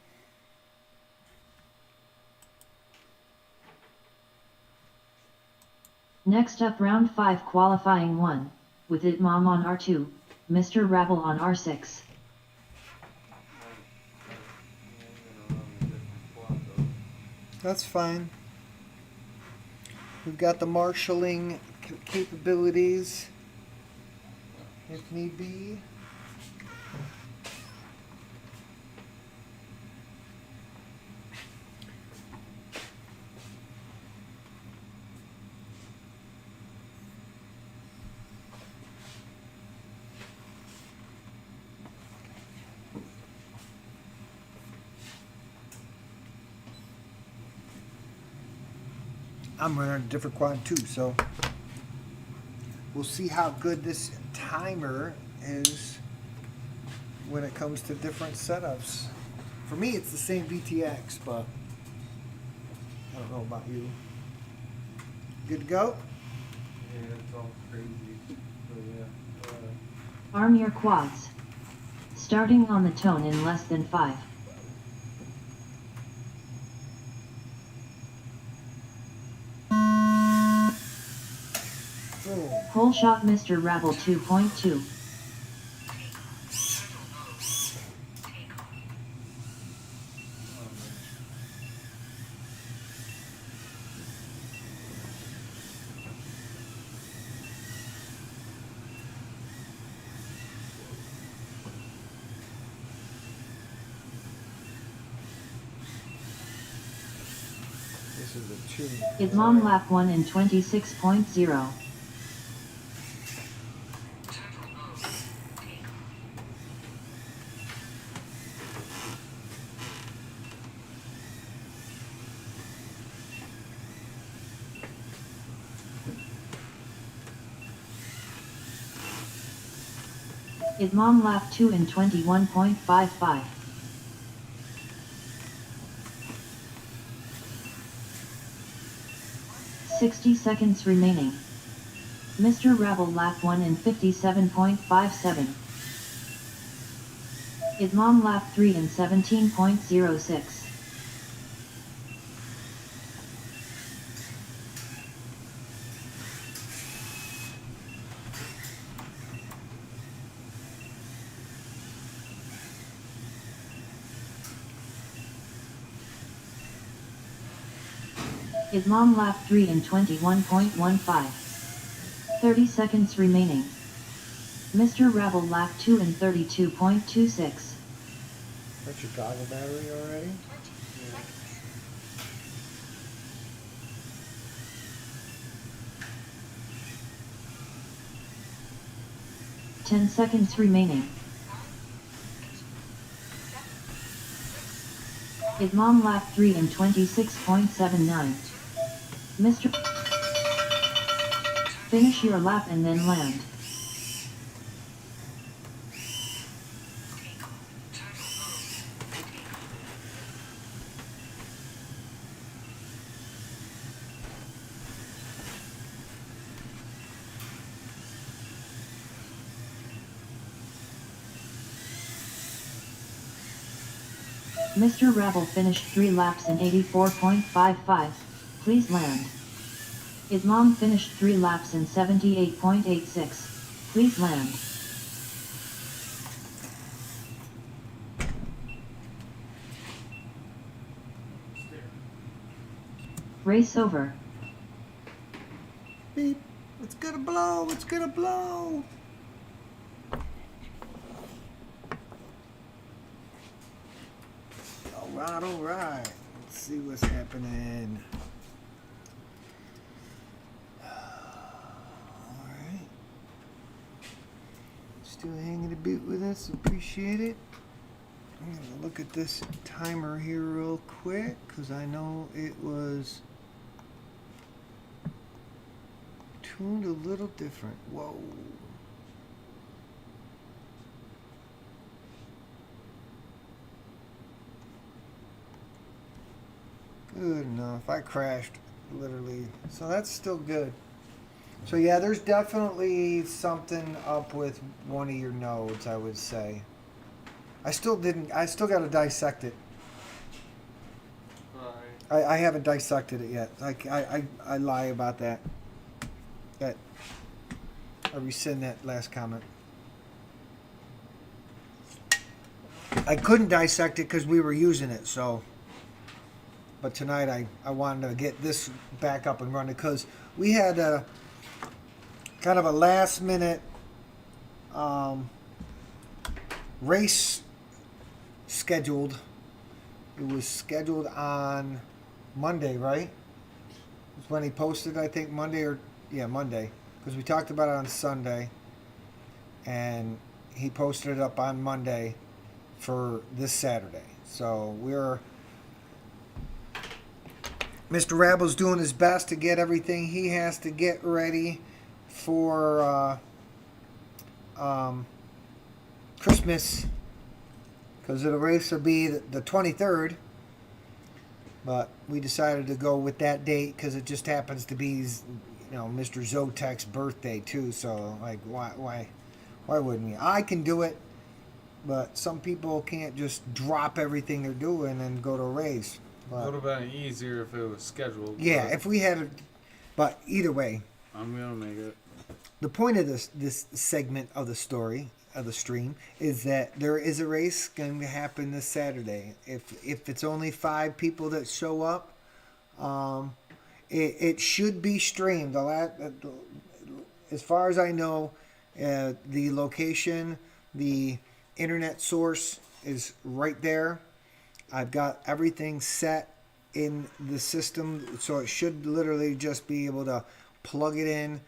Next up round 5 qualifying 1, with Itmam on R2, Mr. Rabble on R6. That's fine. We've got the marshalling capabilities if need be. I'm running a different quad too, so we'll see how good this timer is when it comes to different setups. For me, it's the same VTX, but I don't know about you. Good to go? Yeah, it's all crazy. But yeah. Arm your quads. Starting on the tone in less than 5. Boom. Pole shot Mr. Rabble 2.2. This is a 2. Idmam lap 1 in 26.0. Idmam lap 2 in 21.55. "60 seconds remaining. Mr. Rabble lap 1 in 57.57. Idmam lap 3 in 17.06. Idmam lap 3 in 21.15. 30 seconds remaining. Mr. Rabble lap 2 in 32.26. That's your goggle battery already? 10 seconds remaining. Idmam lap 3 in 26.79. Mr. Finish your lap and then land. Mr. Rabble finished 3 laps in 84.55. Please land. Idmam finished 3 laps in 78.86. Please land. Race over. Beep. It's gonna blow. It's gonna blow. All right. Let's see what's happening. All right. Still hanging a bit with us. Appreciate it. I'm gonna look at this timer here real quick because I know it was tuned a little different. Whoa. Good enough. I crashed literally. So that's still good. So yeah, there's definitely something up with one of your nodes, I would say. I still got to dissect it. I haven't dissected it yet. I lie about that. I rescind that last comment. I couldn't dissect it because we were using it, so. But tonight I wanted to get this back up and running because we had a kind of a last minute race scheduled. It was scheduled on Monday, right? It's when he posted, I think Monday Monday, because we talked about it on Sunday, and he posted it up on Monday for this Saturday. So Mr. Rabble's doing his best to get everything he has to get ready for Christmas, because the race will be the 23rd. But we decided to go with that date because it just happens to be, Mr. Zotek's birthday too. So like, why wouldn't we? I can do it, but some people can't just drop everything they're doing and go to a race. But, it would have been easier if it was scheduled. yeah, if we had, but either way, I'm gonna make it. the point of this segment of the story of the stream is that there is a race going to happen this Saturday. If it's only 5 people that show up, it should be streamed. As far as I know, the location, the internet source is right there. I've got everything set in the system, so it should literally just be able to plug it in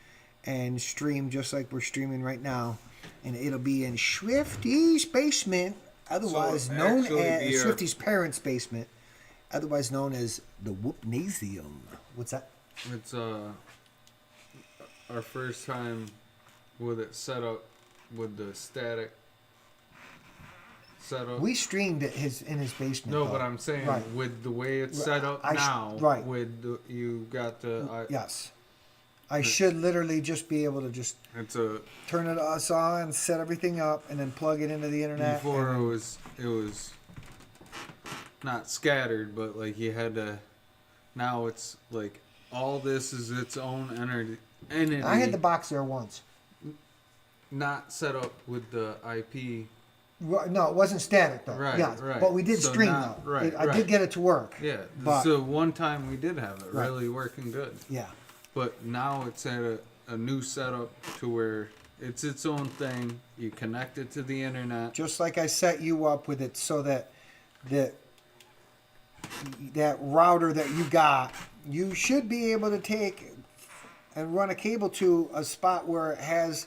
and stream just like we're streaming right now. And it'll be in Swifty's basement, otherwise So known actually as Swifty's parents' basement, otherwise known as the Whoopnasium. What's that? It's our first time with it set up with the static setup. We streamed it in his basement. No, though. but I'm saying Right. with the way it's set up now. right. With you got the. Yes. I should literally just be able to just It's a. turn us on, set everything up, and then plug it into the internet. Before and it was not scattered, but like you had to. Now it's like all this is its own entity. I had the box there once. Not set up with the IP. No, it wasn't static though. Right, yeah, right. But we did So stream now- though. right, I right. did get it to work. Yeah, But so one time we did have it Right. really working good. yeah, But now it's at a new setup to where it's its own thing. You connect it to the internet. just like I set you up with it, so that that router that you got, you should be able to take and run a cable to a spot where it has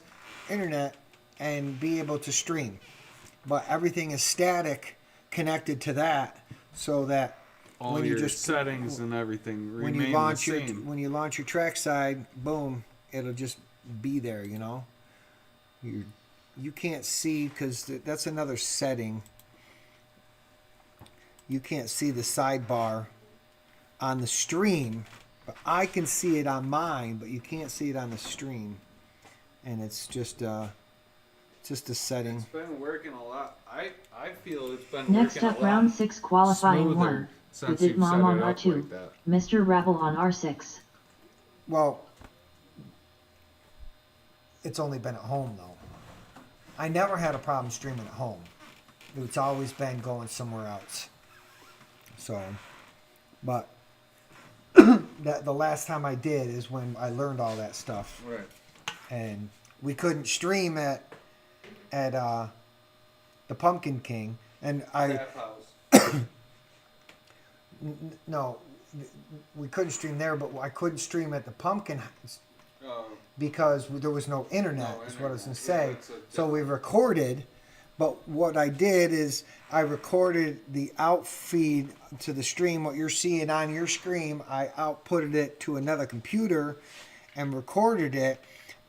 internet and be able to stream. But everything is static connected to that, so that All when you your just settings and everything when remain you launch the same. when you launch your trackside, boom, it'll just be there. You can't see, because that's another setting. You can't see the sidebar on the stream, but I can see it on mine, but you can't see it on the stream. And it's just a setting. It's been working a lot. I feel it's been Next working up, a lot round 6 qualifying smoother 1. since With you've it Mom set on it up R2, like that. Mr. Rabble on R6. Well, it's only been at home though. I never had a problem streaming at home. It's always been going somewhere else. So, but the last time I did is when I learned all that stuff, Right. and we couldn't stream at the Pumpkin King, and Tap house. no, we couldn't stream there, but I couldn't stream at the Pumpkin House because there was no internet, No is what I was going to internet. Yeah, say. that's So we recorded, but what I did is I recorded the outfeed to the stream. What you're seeing on your screen, I outputted it to another computer and recorded it,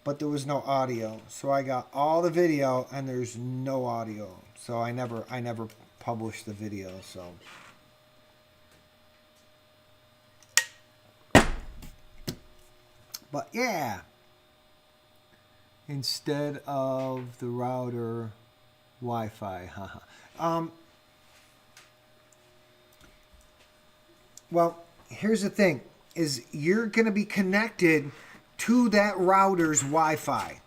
but there was no audio. So I got all the video and there's no audio. So I never published the video. So But yeah, instead of the router, Wi-Fi. Haha. Well, here's the thing: is you're going to be connected to that router's Wi-Fi,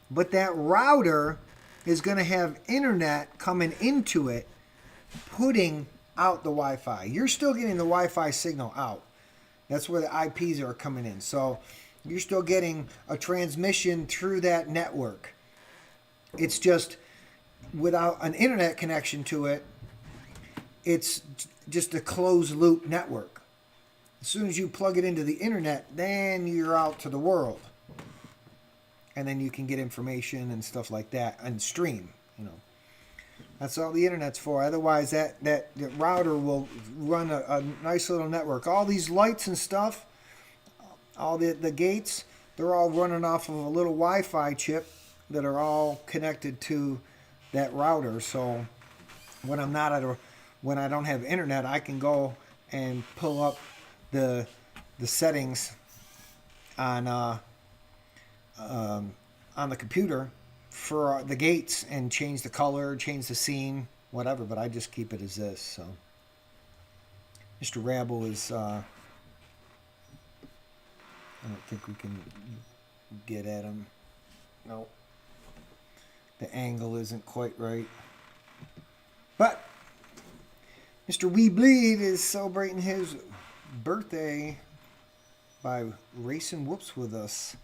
but that router is going to have internet coming into it, putting out the Wi-Fi. You're still getting the Wi-Fi signal out. That's where the IPs are coming in. So you're still getting a transmission through that network. It's just without an internet connection to it, it's just a closed loop network. As soon as you plug it into the internet, then you're out to the world. And then you can get information and stuff like that and stream, you know. That's all the internet's for. Otherwise, that router will run a nice little network. All these lights and stuff, all the gates, they're all running off of a little Wi-Fi chip that are all connected to that router. So when when I don't have internet, I can go and pull up the settings on the computer for the gates and change the color, change the scene, whatever. But I just keep it as this. So Mr. Rabble is. I don't think we can get at him. No. The angle isn't quite right. But Mr. Wee Bleed is celebrating his birthday by racing whoops with us.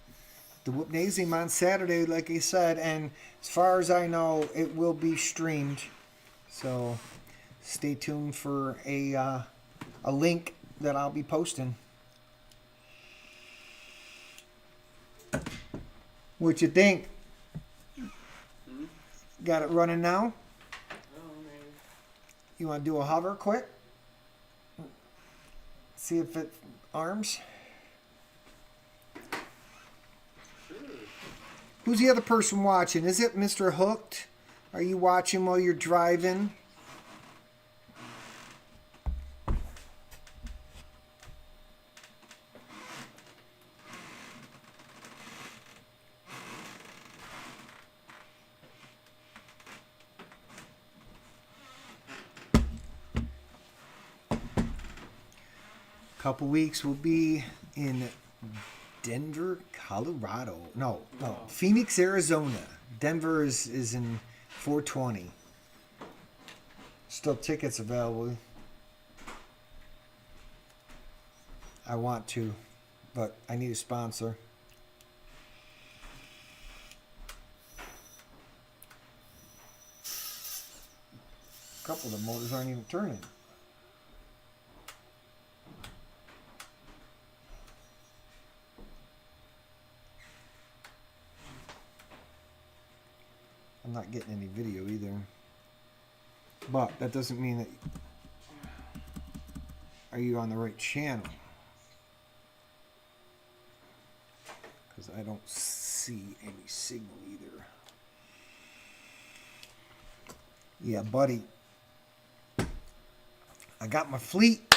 The Whoopnasium on Saturday, like I said, and as far as I know, it will be streamed. So stay tuned for a link that I'll be posting. What you think? Got it running now? You want to do a hover quick? See if it arms? Who's the other person watching? Is it Mr. Hooked? Are you watching while you're driving? Couple weeks we'll be in Denver, Colorado. No, Phoenix, Arizona. Denver is in 420. Still tickets available. I want to, but I need a sponsor. A couple of the motors aren't even turning. I'm not getting any video either. But that doesn't mean that... Are you on the right channel? Because I don't see any signal either. Yeah, buddy. I got my fleet.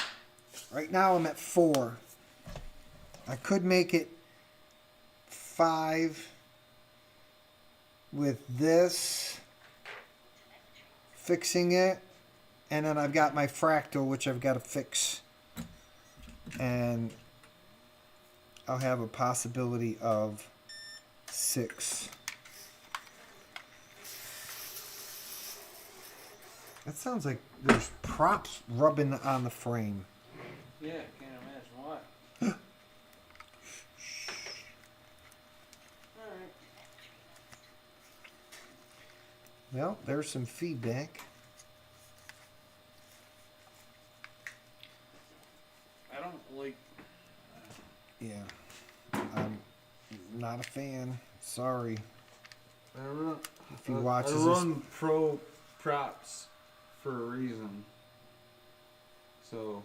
Right now I'm at 4. I could make it 5 with this, fixing it, and then I've got my fractal, which I've got to fix, and I'll have a possibility of 6. That sounds like there's props rubbing on the frame. Yeah, can't imagine what. Well, there's some feedback. I don't like. Yeah, I'm not a fan. Sorry. I run. If he watches I run pro props for a reason. So.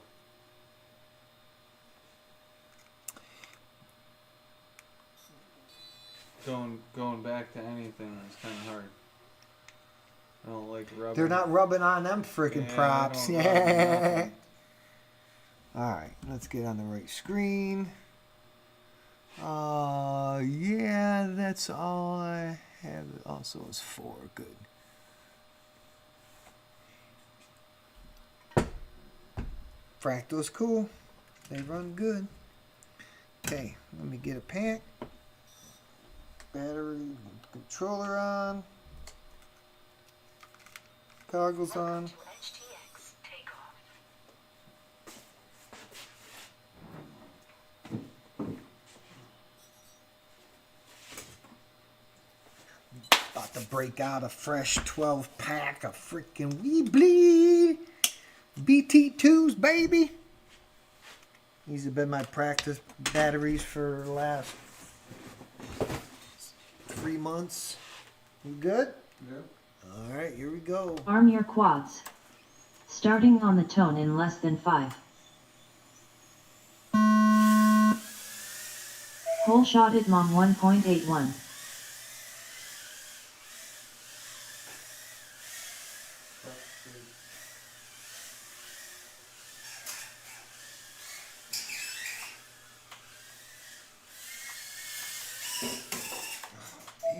Going back to anything is kind of hard. I don't like rubbing. They're not rubbing on them freaking props. Yeah. All right, let's get on the right screen. Yeah, that's all I have. Also, is 4. Good. Fractal's cool. They run good. Okay, let me get a pack. Battery, controller on. Goggles on. To HTX takeoff. About to break out a fresh 12 pack of freaking We Bleed BT2s, baby. These have been my practice batteries for the last 3 months. You good? Yeah. All right, here we go. Arm your quads. Starting on the tone in less than 5. Whole shot at mom 1.81.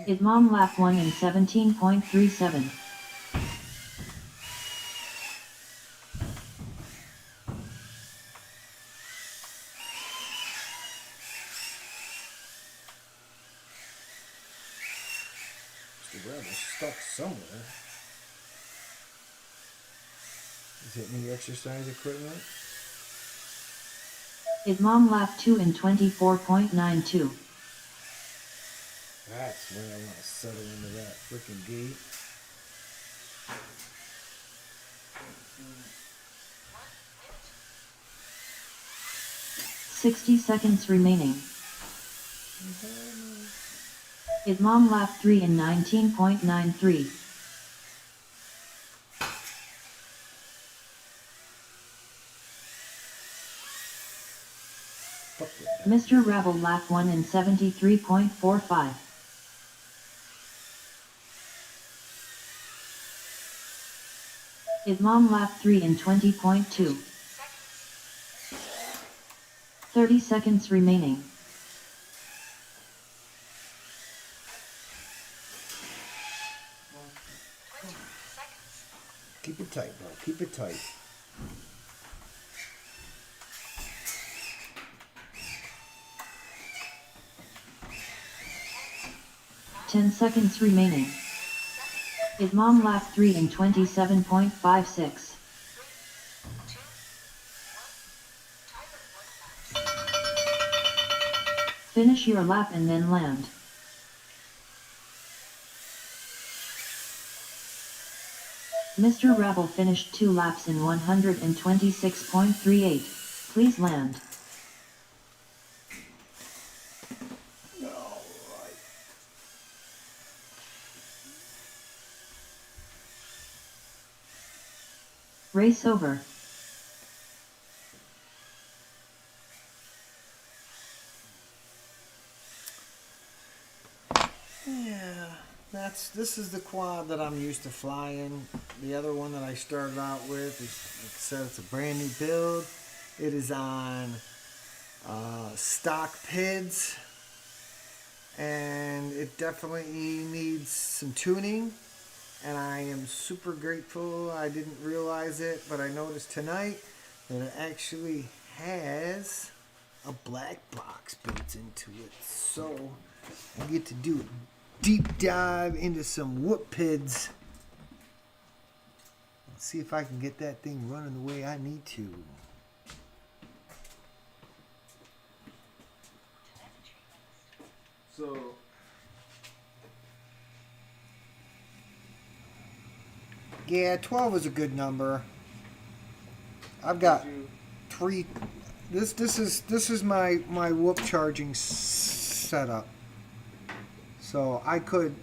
Idmom lap 1 in 17.37. The rebel stuck somewhere. Is it any exercise equipment? Idmom lap 2 in 24.92. That's where I want to settle into that freaking gate. Minute. 60 seconds remaining. Idmom lap 3 in 19.93. Fuck with that. Mr. Rebel lap 1 in 73.45. Idmom lap 3 in 20.2. Seconds. 30 seconds remaining. 20 seconds. Keep it tight, bro. Keep it tight. Ten seconds remaining. Idmom lap 3 in 27.56. 2, 1. Timer 1 laps. Finish your lap and then land. Mr. Rebel finished 2 laps in 126.38. Please land. Race over. Yeah, this is the quad that I'm used to flying. The other one that I started out with is, like I said, it's a brand new build. It is on stock PIDs, and it definitely needs some tuning. And I am super grateful. I didn't realize it, but I noticed tonight that it actually has a black box built into it. So I get to do a deep dive into some whoop PIDs. Let's see if I can get that thing running the way I need to. So Yeah, 12 is a good number. I've got did you, 3. This is my whoop charging setup. So I could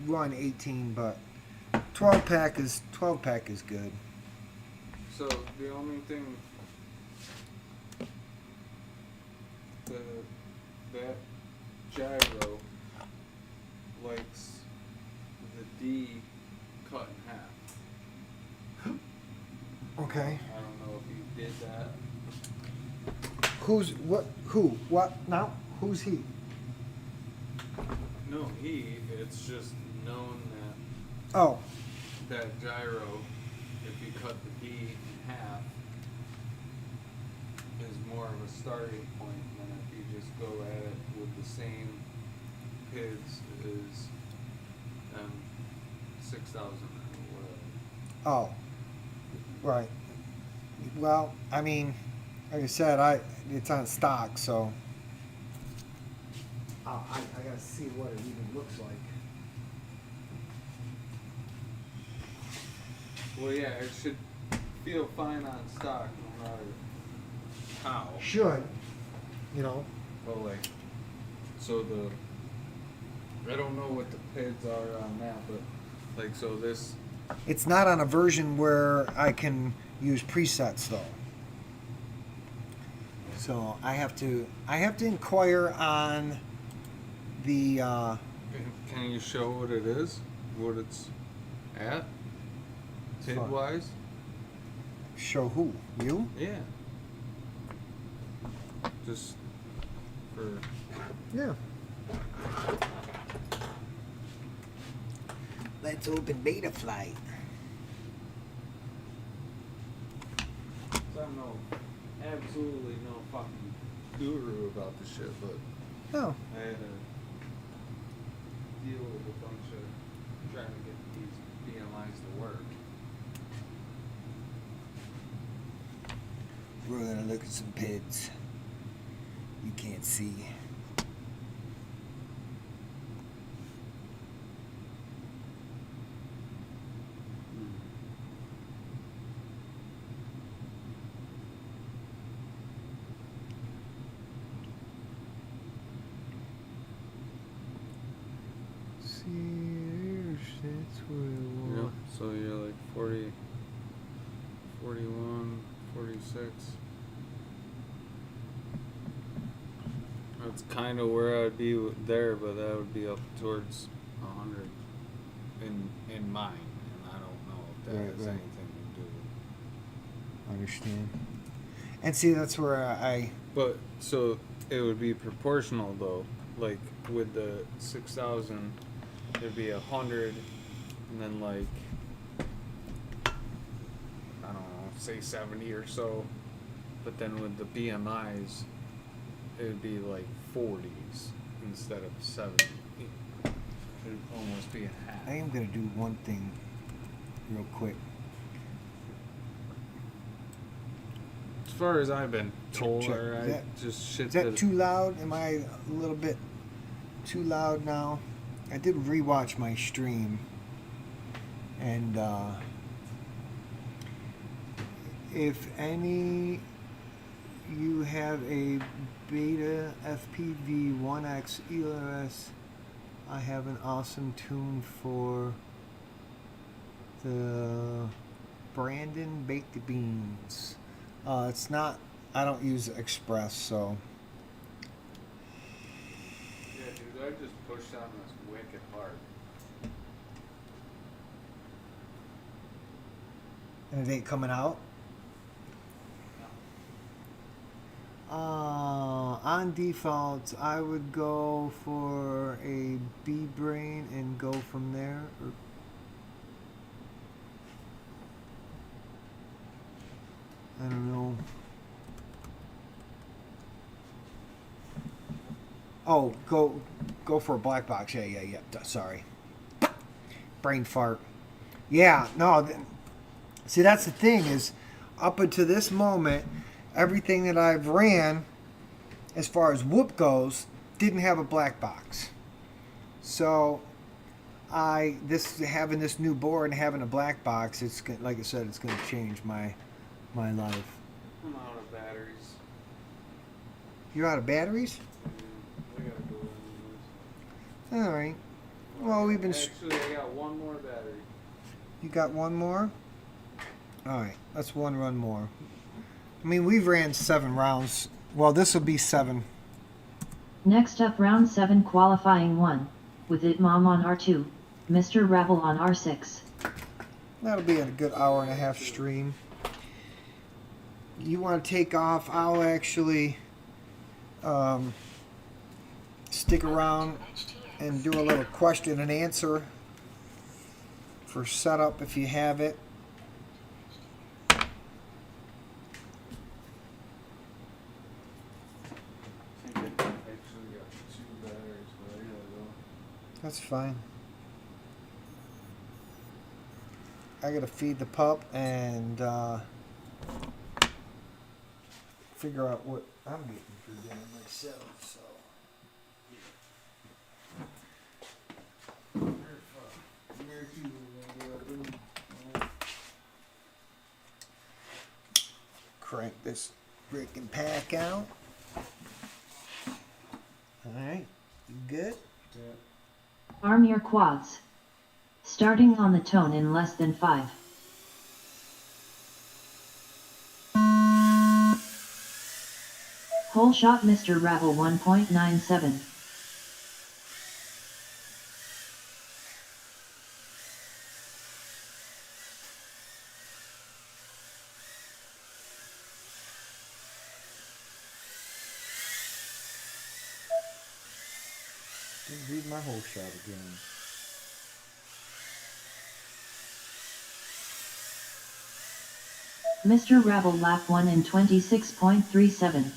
run 18, but 12 pack is good. so the only thing that gyro likes the D cut in half. Okay. I don't know if you did that. Who's what? Who? What? Now? Who's he? no heat. It's just known that Oh, that gyro, if you cut the D in half, is more of a starting point than if you just go at it with the same PIDs as 6,000 or whatever. oh, right. Well, I mean, like I said, it's on stock, so I gotta see what it even looks like. Well, yeah, it should feel fine on stock no matter how. Should, you know. But like, so I don't know what the PIDs are on that, but like, so this, It's not on a version where I can use presets though. So I have to inquire on the can you show what it is? What it's at? PID Fine. wise? show who? You? Yeah. Just for, Yeah. Let's open beta flight. I'm absolutely no fucking guru about this shit, but Oh. I had to deal with a bunch of trying to get these BMIs to work. We're gonna look at some PIDs. You can't see. See, that's where Yep, so you're like 40, 41, 46. That's kind of where I'd be there, but that would be up towards 100 in mine, and I don't know if that Right, has right. anything to do with it. Understand. And see, that's where I But so it would be proportional though. Like with the 6,000, it'd be 100, and then like I don't know, say 70 or so. But then with the BMIs, it would be like 40s instead of 70. It'd almost be a half. am gonna do one thing real quick. As far as I've been told, Check. or Is I that- just shit Is that too loud? Am I a little bit too loud now? I did rewatch my stream, and if any you have a Beta FPV 1X ELS, I have an awesome tune for the Brandon Baked Beans. It's not, I don't use Express, so. Yeah, dude, I just pushed on this wicked hard. And it ain't coming out. On default, I would go for a B brain and go from there. I don't know. Oh, go for a black box. Yeah. Sorry. Brain fart. Yeah, no. See, that's the thing is, up until this moment, everything that I've ran, as far as Whoop goes, didn't have a black box. So, having this new board and having a black box, it's like I said, it's going to change my life. I'm out of batteries. You're out of batteries? I gotta go anyways. All right. Well, we've been. Actually, I got one more battery. You got one more? All right. Let's one run more. I mean, we've ran 7 rounds. Well, this will be 7. Next up round 7 qualifying 1, with Itmom on R2, Mr. Rabble on R6. That'll be a good hour and a half stream. You want to take off? I'll actually stick around and do a little question and answer for setup if you have it. I think I actually got 2 batteries, but I gotta go. That's fine. I gotta feed the pup and figure out what I'm getting for dinner myself. So. Crank this freaking pack out. Alright, you good? Yeah. Arm your quads. Starting on the tone in less than 5. Hole shot Mr. Rabble 1.97. Didn't read my whole shot again. Mr. Rabble lap 1 in 26.37.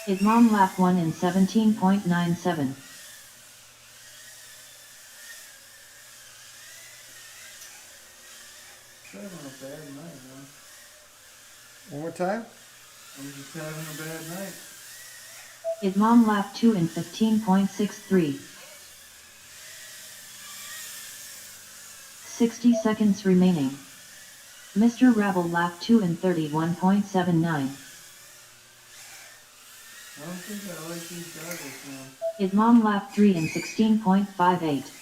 Idmom lap 1 in 17.97. Having a bad night, man. One more time? I'm just having a bad night. Idmom lap 2 in 15.63. 60 seconds remaining. Mr. Rabble lap 2 in 31.79. I don't think I like these goggles, man. Idmom lap 3 in 16.58. Seconds.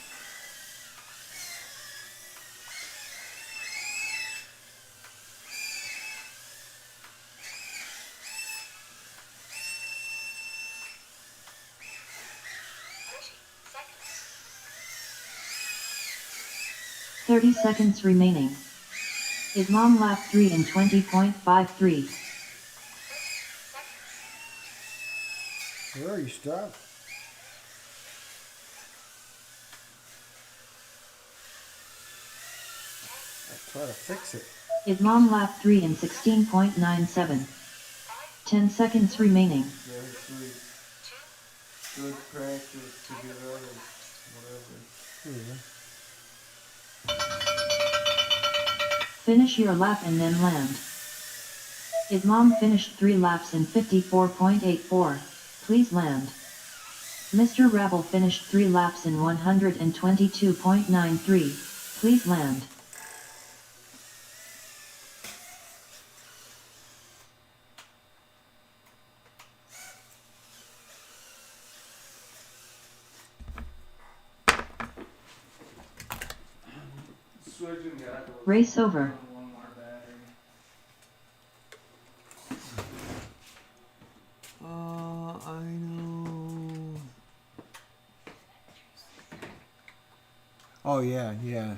30 seconds remaining. Idmom lap 3 in 20.53. Where are you, stop? I'll try to fix it. Idmom lap 3 in 16.97. 10 seconds remaining. Go to sleep. Good practice to get out of whatever. Yeah. Finish your lap and then land. Idmom finished 3 laps in 54.84. Please land. Mr. Rabble finished 3 laps in 122.93. Please land. Switching goggles. Race over. One more battery. I know. Oh yeah, yeah.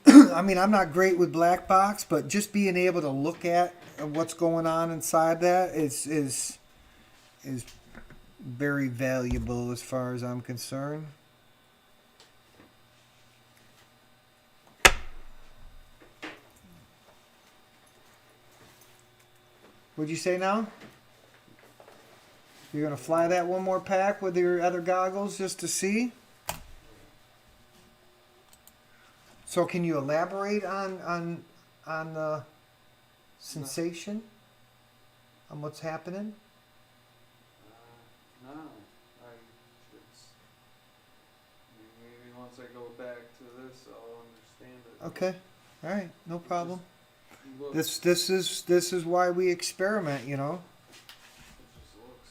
I mean, I'm not great with black box, but just being able to look at what's going on inside that is very valuable as far as I'm concerned. What'd you say now? You're gonna fly that one more pack with your other goggles just to see? So can you elaborate on the sensation? On what's happening? No, it's maybe once I go back to this, I'll understand it. Okay. All right, no problem. Look, This is why we experiment, you know. it just looks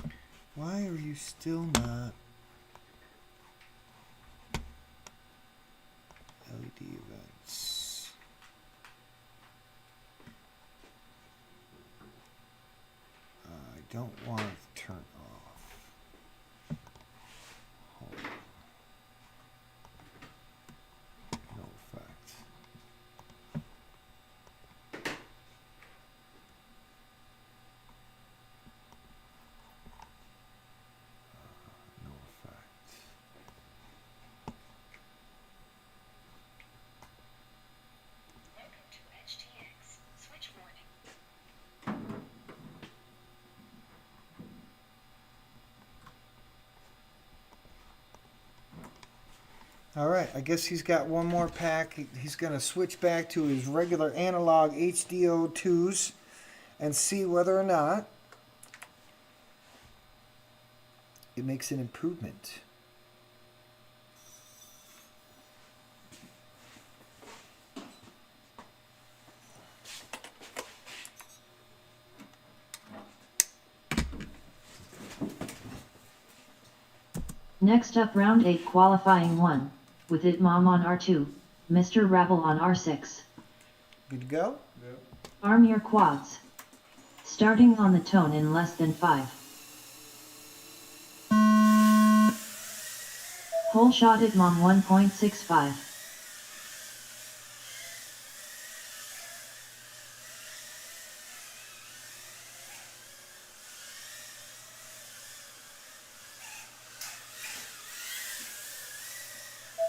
stupid. Why are you still not LED events? I don't want to turn off. Hold on. No effect. All right, I guess he's got one more pack. He's going to switch back to his regular analog HDO2s and see whether or not it makes an improvement. Next up, round 8 qualifying 1, with Itmom on R2, Mr. Rabble on R6. Good to go? Yep. Arm your quads. Starting on the tone in less than 5. Whole shot Itmom 1.65.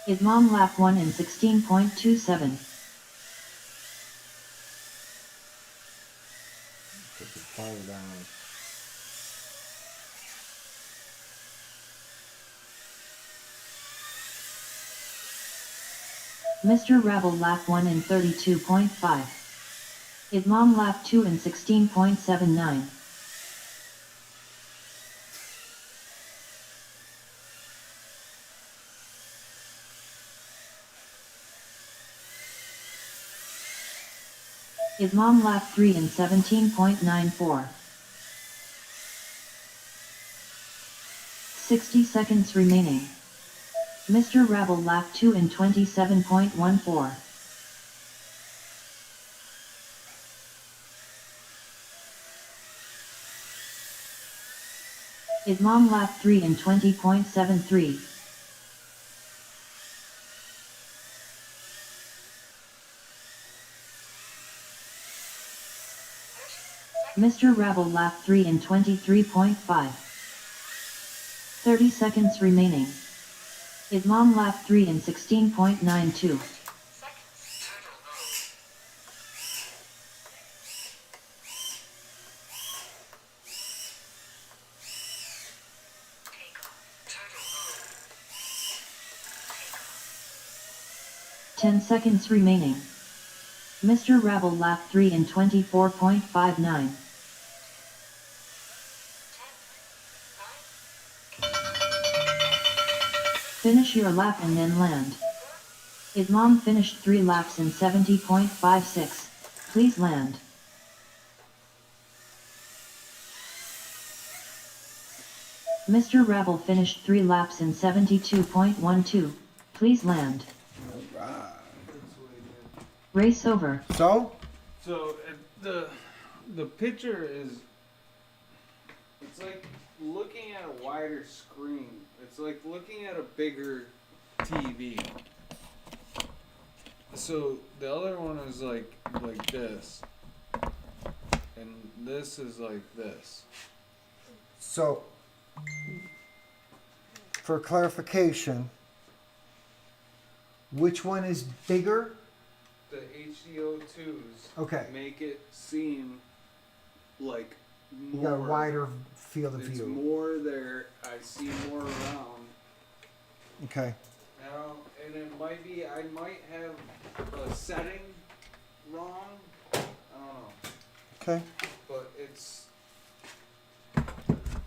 Itmom lap 1 in 16.27. Put the fire down. Mr. Rabble lap 1 in 32.5. Itmom lap 2 in 16.79. Itmom lap 3 in 17.94. 60 seconds remaining. Mr. Rabble lap 2 in 27.14. Itmom lap 3 in 20.73. Mr. Rabble lap 3 in 23.5. 30 seconds remaining. Itmom lap 3 in 16.92. Ten seconds remaining. Mr. Rabble lap 3 in 24.59. Finish your lap and then land. Itmom finished 3 laps in 70.56. Please land. Mr. Rabble finished 3 laps in 72.12. Please land. Race over. So, So the picture is, it's like looking at a wider screen. It's like looking at a bigger TV. So the other one is like this, and this is like this. so for clarification, which one is bigger? The HDO2s Okay. make it seem like You more. got a wider field of It's view. more there. I see more around. Okay. Now, and it might be, I might have a setting wrong. I don't know. Okay. But it's,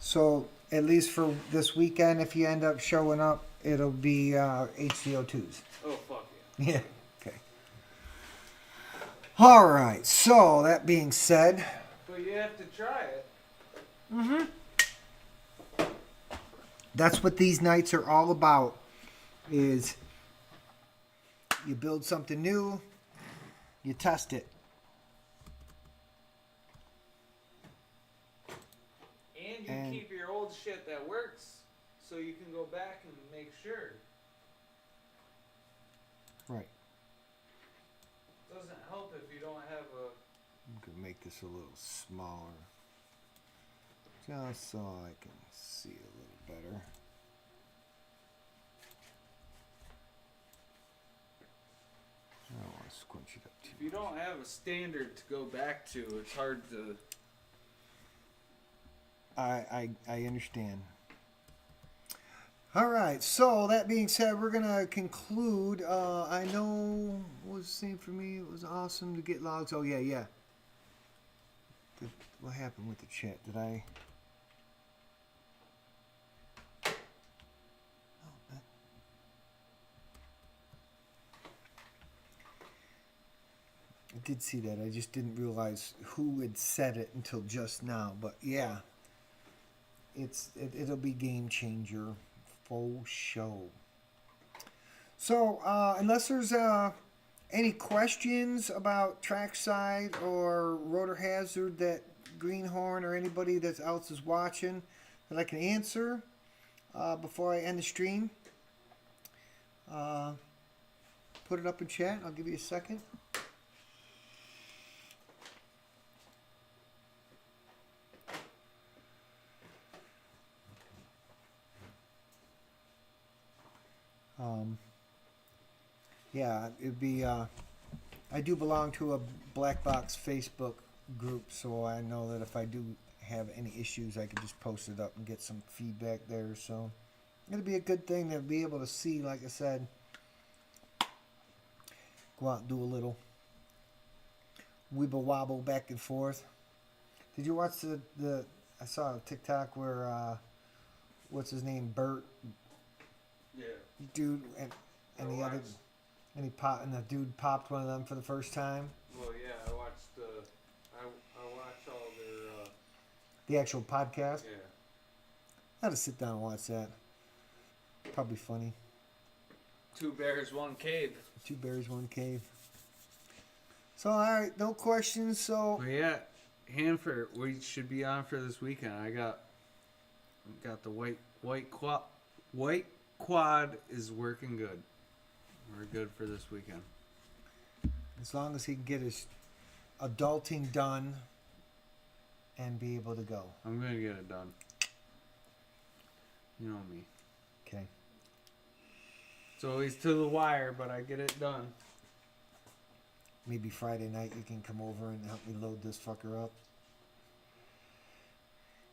So at least for this weekend, if you end up showing up, it'll be HCO2s. oh fuck yeah. Yeah. Okay. All right. So that being said, But you have to try it. that's what these nights are all about. Is you build something new, you test it. And you And- keep your old shit that works so you can go back and make sure. Right. Doesn't help if you don't have a. I'm gonna make this a little smaller, just so I can see a little better. I don't want to squinch it up too If you much. don't have a standard to go back to, it's hard to. I understand. All right. So that being said, we're gonna conclude. I know what was the same for me. It was awesome to get logs. Oh yeah, yeah. What happened with the chat? Did I? Oh, that- I did see that. I just didn't realize who had said it until just now. But yeah, it'll be game changer, for sure. So unless there's any questions about trackside or rotor hazard that Greenhorn or anybody that else is watching that I can answer before I end the stream, put it up in chat. I'll give you a second. Yeah, it'd be. I do belong to a Black Box Facebook group, so I know that if I do have any issues, I can just post it up and get some feedback there. So it'll be a good thing to be able to see, like I said, go out and do a little wibble wobble back and forth. Did you watch the I saw a TikTok where what's his name, Bert, Yeah. dude, and the other. And the dude popped one of them for the first time. Well, yeah, I watched I watched all their The actual podcast. yeah. I had to sit down and watch that. Probably funny. 2 bears, 1 cave. 2 bears, 1 cave. So all right, no questions. So Well, yeah, Hanford, we should be on for this weekend. I got the white quad is working good. We're good for this weekend. as long as he can get his adulting done and be able to go. I'm gonna get it done. You know me. Okay. It's always to the wire, but I get it done. Maybe Friday night you can come over and help me load this fucker up.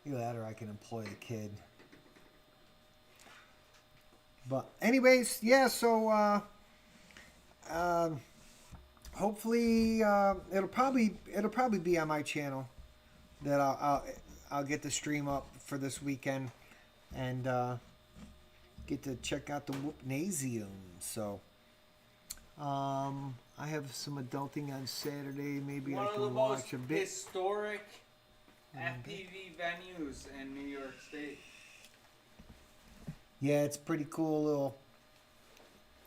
Either that or I can employ the kid. But anyways, yeah, so hopefully it'll probably be on my channel that I'll get the stream up for this weekend and get to check out the Whoopnasium. So I have some adulting on Saturday. Maybe One I of the can most watch a bit. historic FPV venues in New York State. Yeah, it's pretty cool little.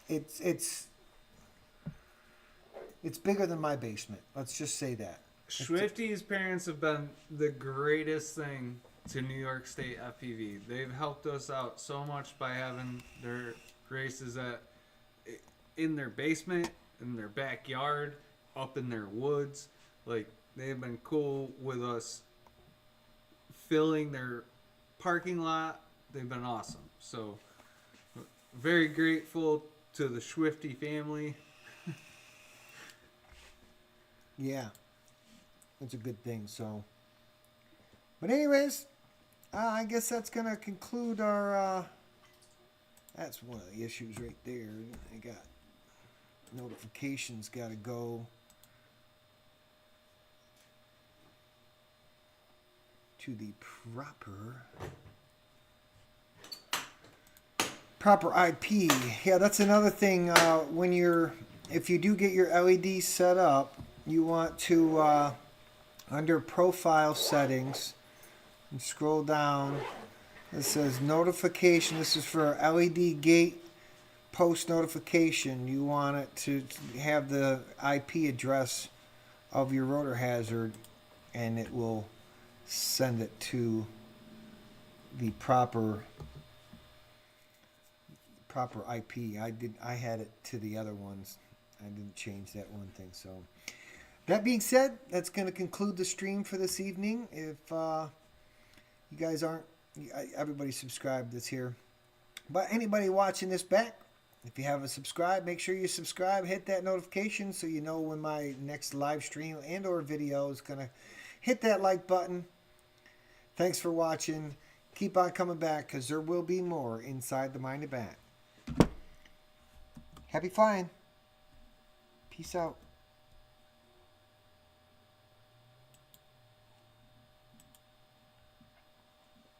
It's bigger than my basement. Let's just say that. Swifty's parents have been the greatest thing to New York State FPV. They've helped us out so much by having their races in their basement, in their backyard, up in their woods. Like, they've been cool with us filling their parking lot. They've been awesome. So, very grateful to the Swifty family. Yeah, it's a good thing. So, but anyways, I guess that's gonna conclude our. That's one of the issues right there. I got notifications. Got to go to the proper IP. Yeah, that's another thing. If you do get your LED set up, you want to under profile settings and scroll down. It says notification. This is for LED gate post notification. You want it to have the IP address of your rotor hazard, and it will send it to the proper IP. I had it to the other ones. I didn't change that one thing. So that being said, that's going to conclude the stream for this evening. If you guys aren't, everybody subscribed that's here. But anybody watching this back, if you haven't subscribed, make sure you subscribe. Hit that notification so you know when my next live stream and or video is going to hit that like button. Thanks for watching. keep on coming back because there will be more inside the Minded Bat. Happy flying. Peace out.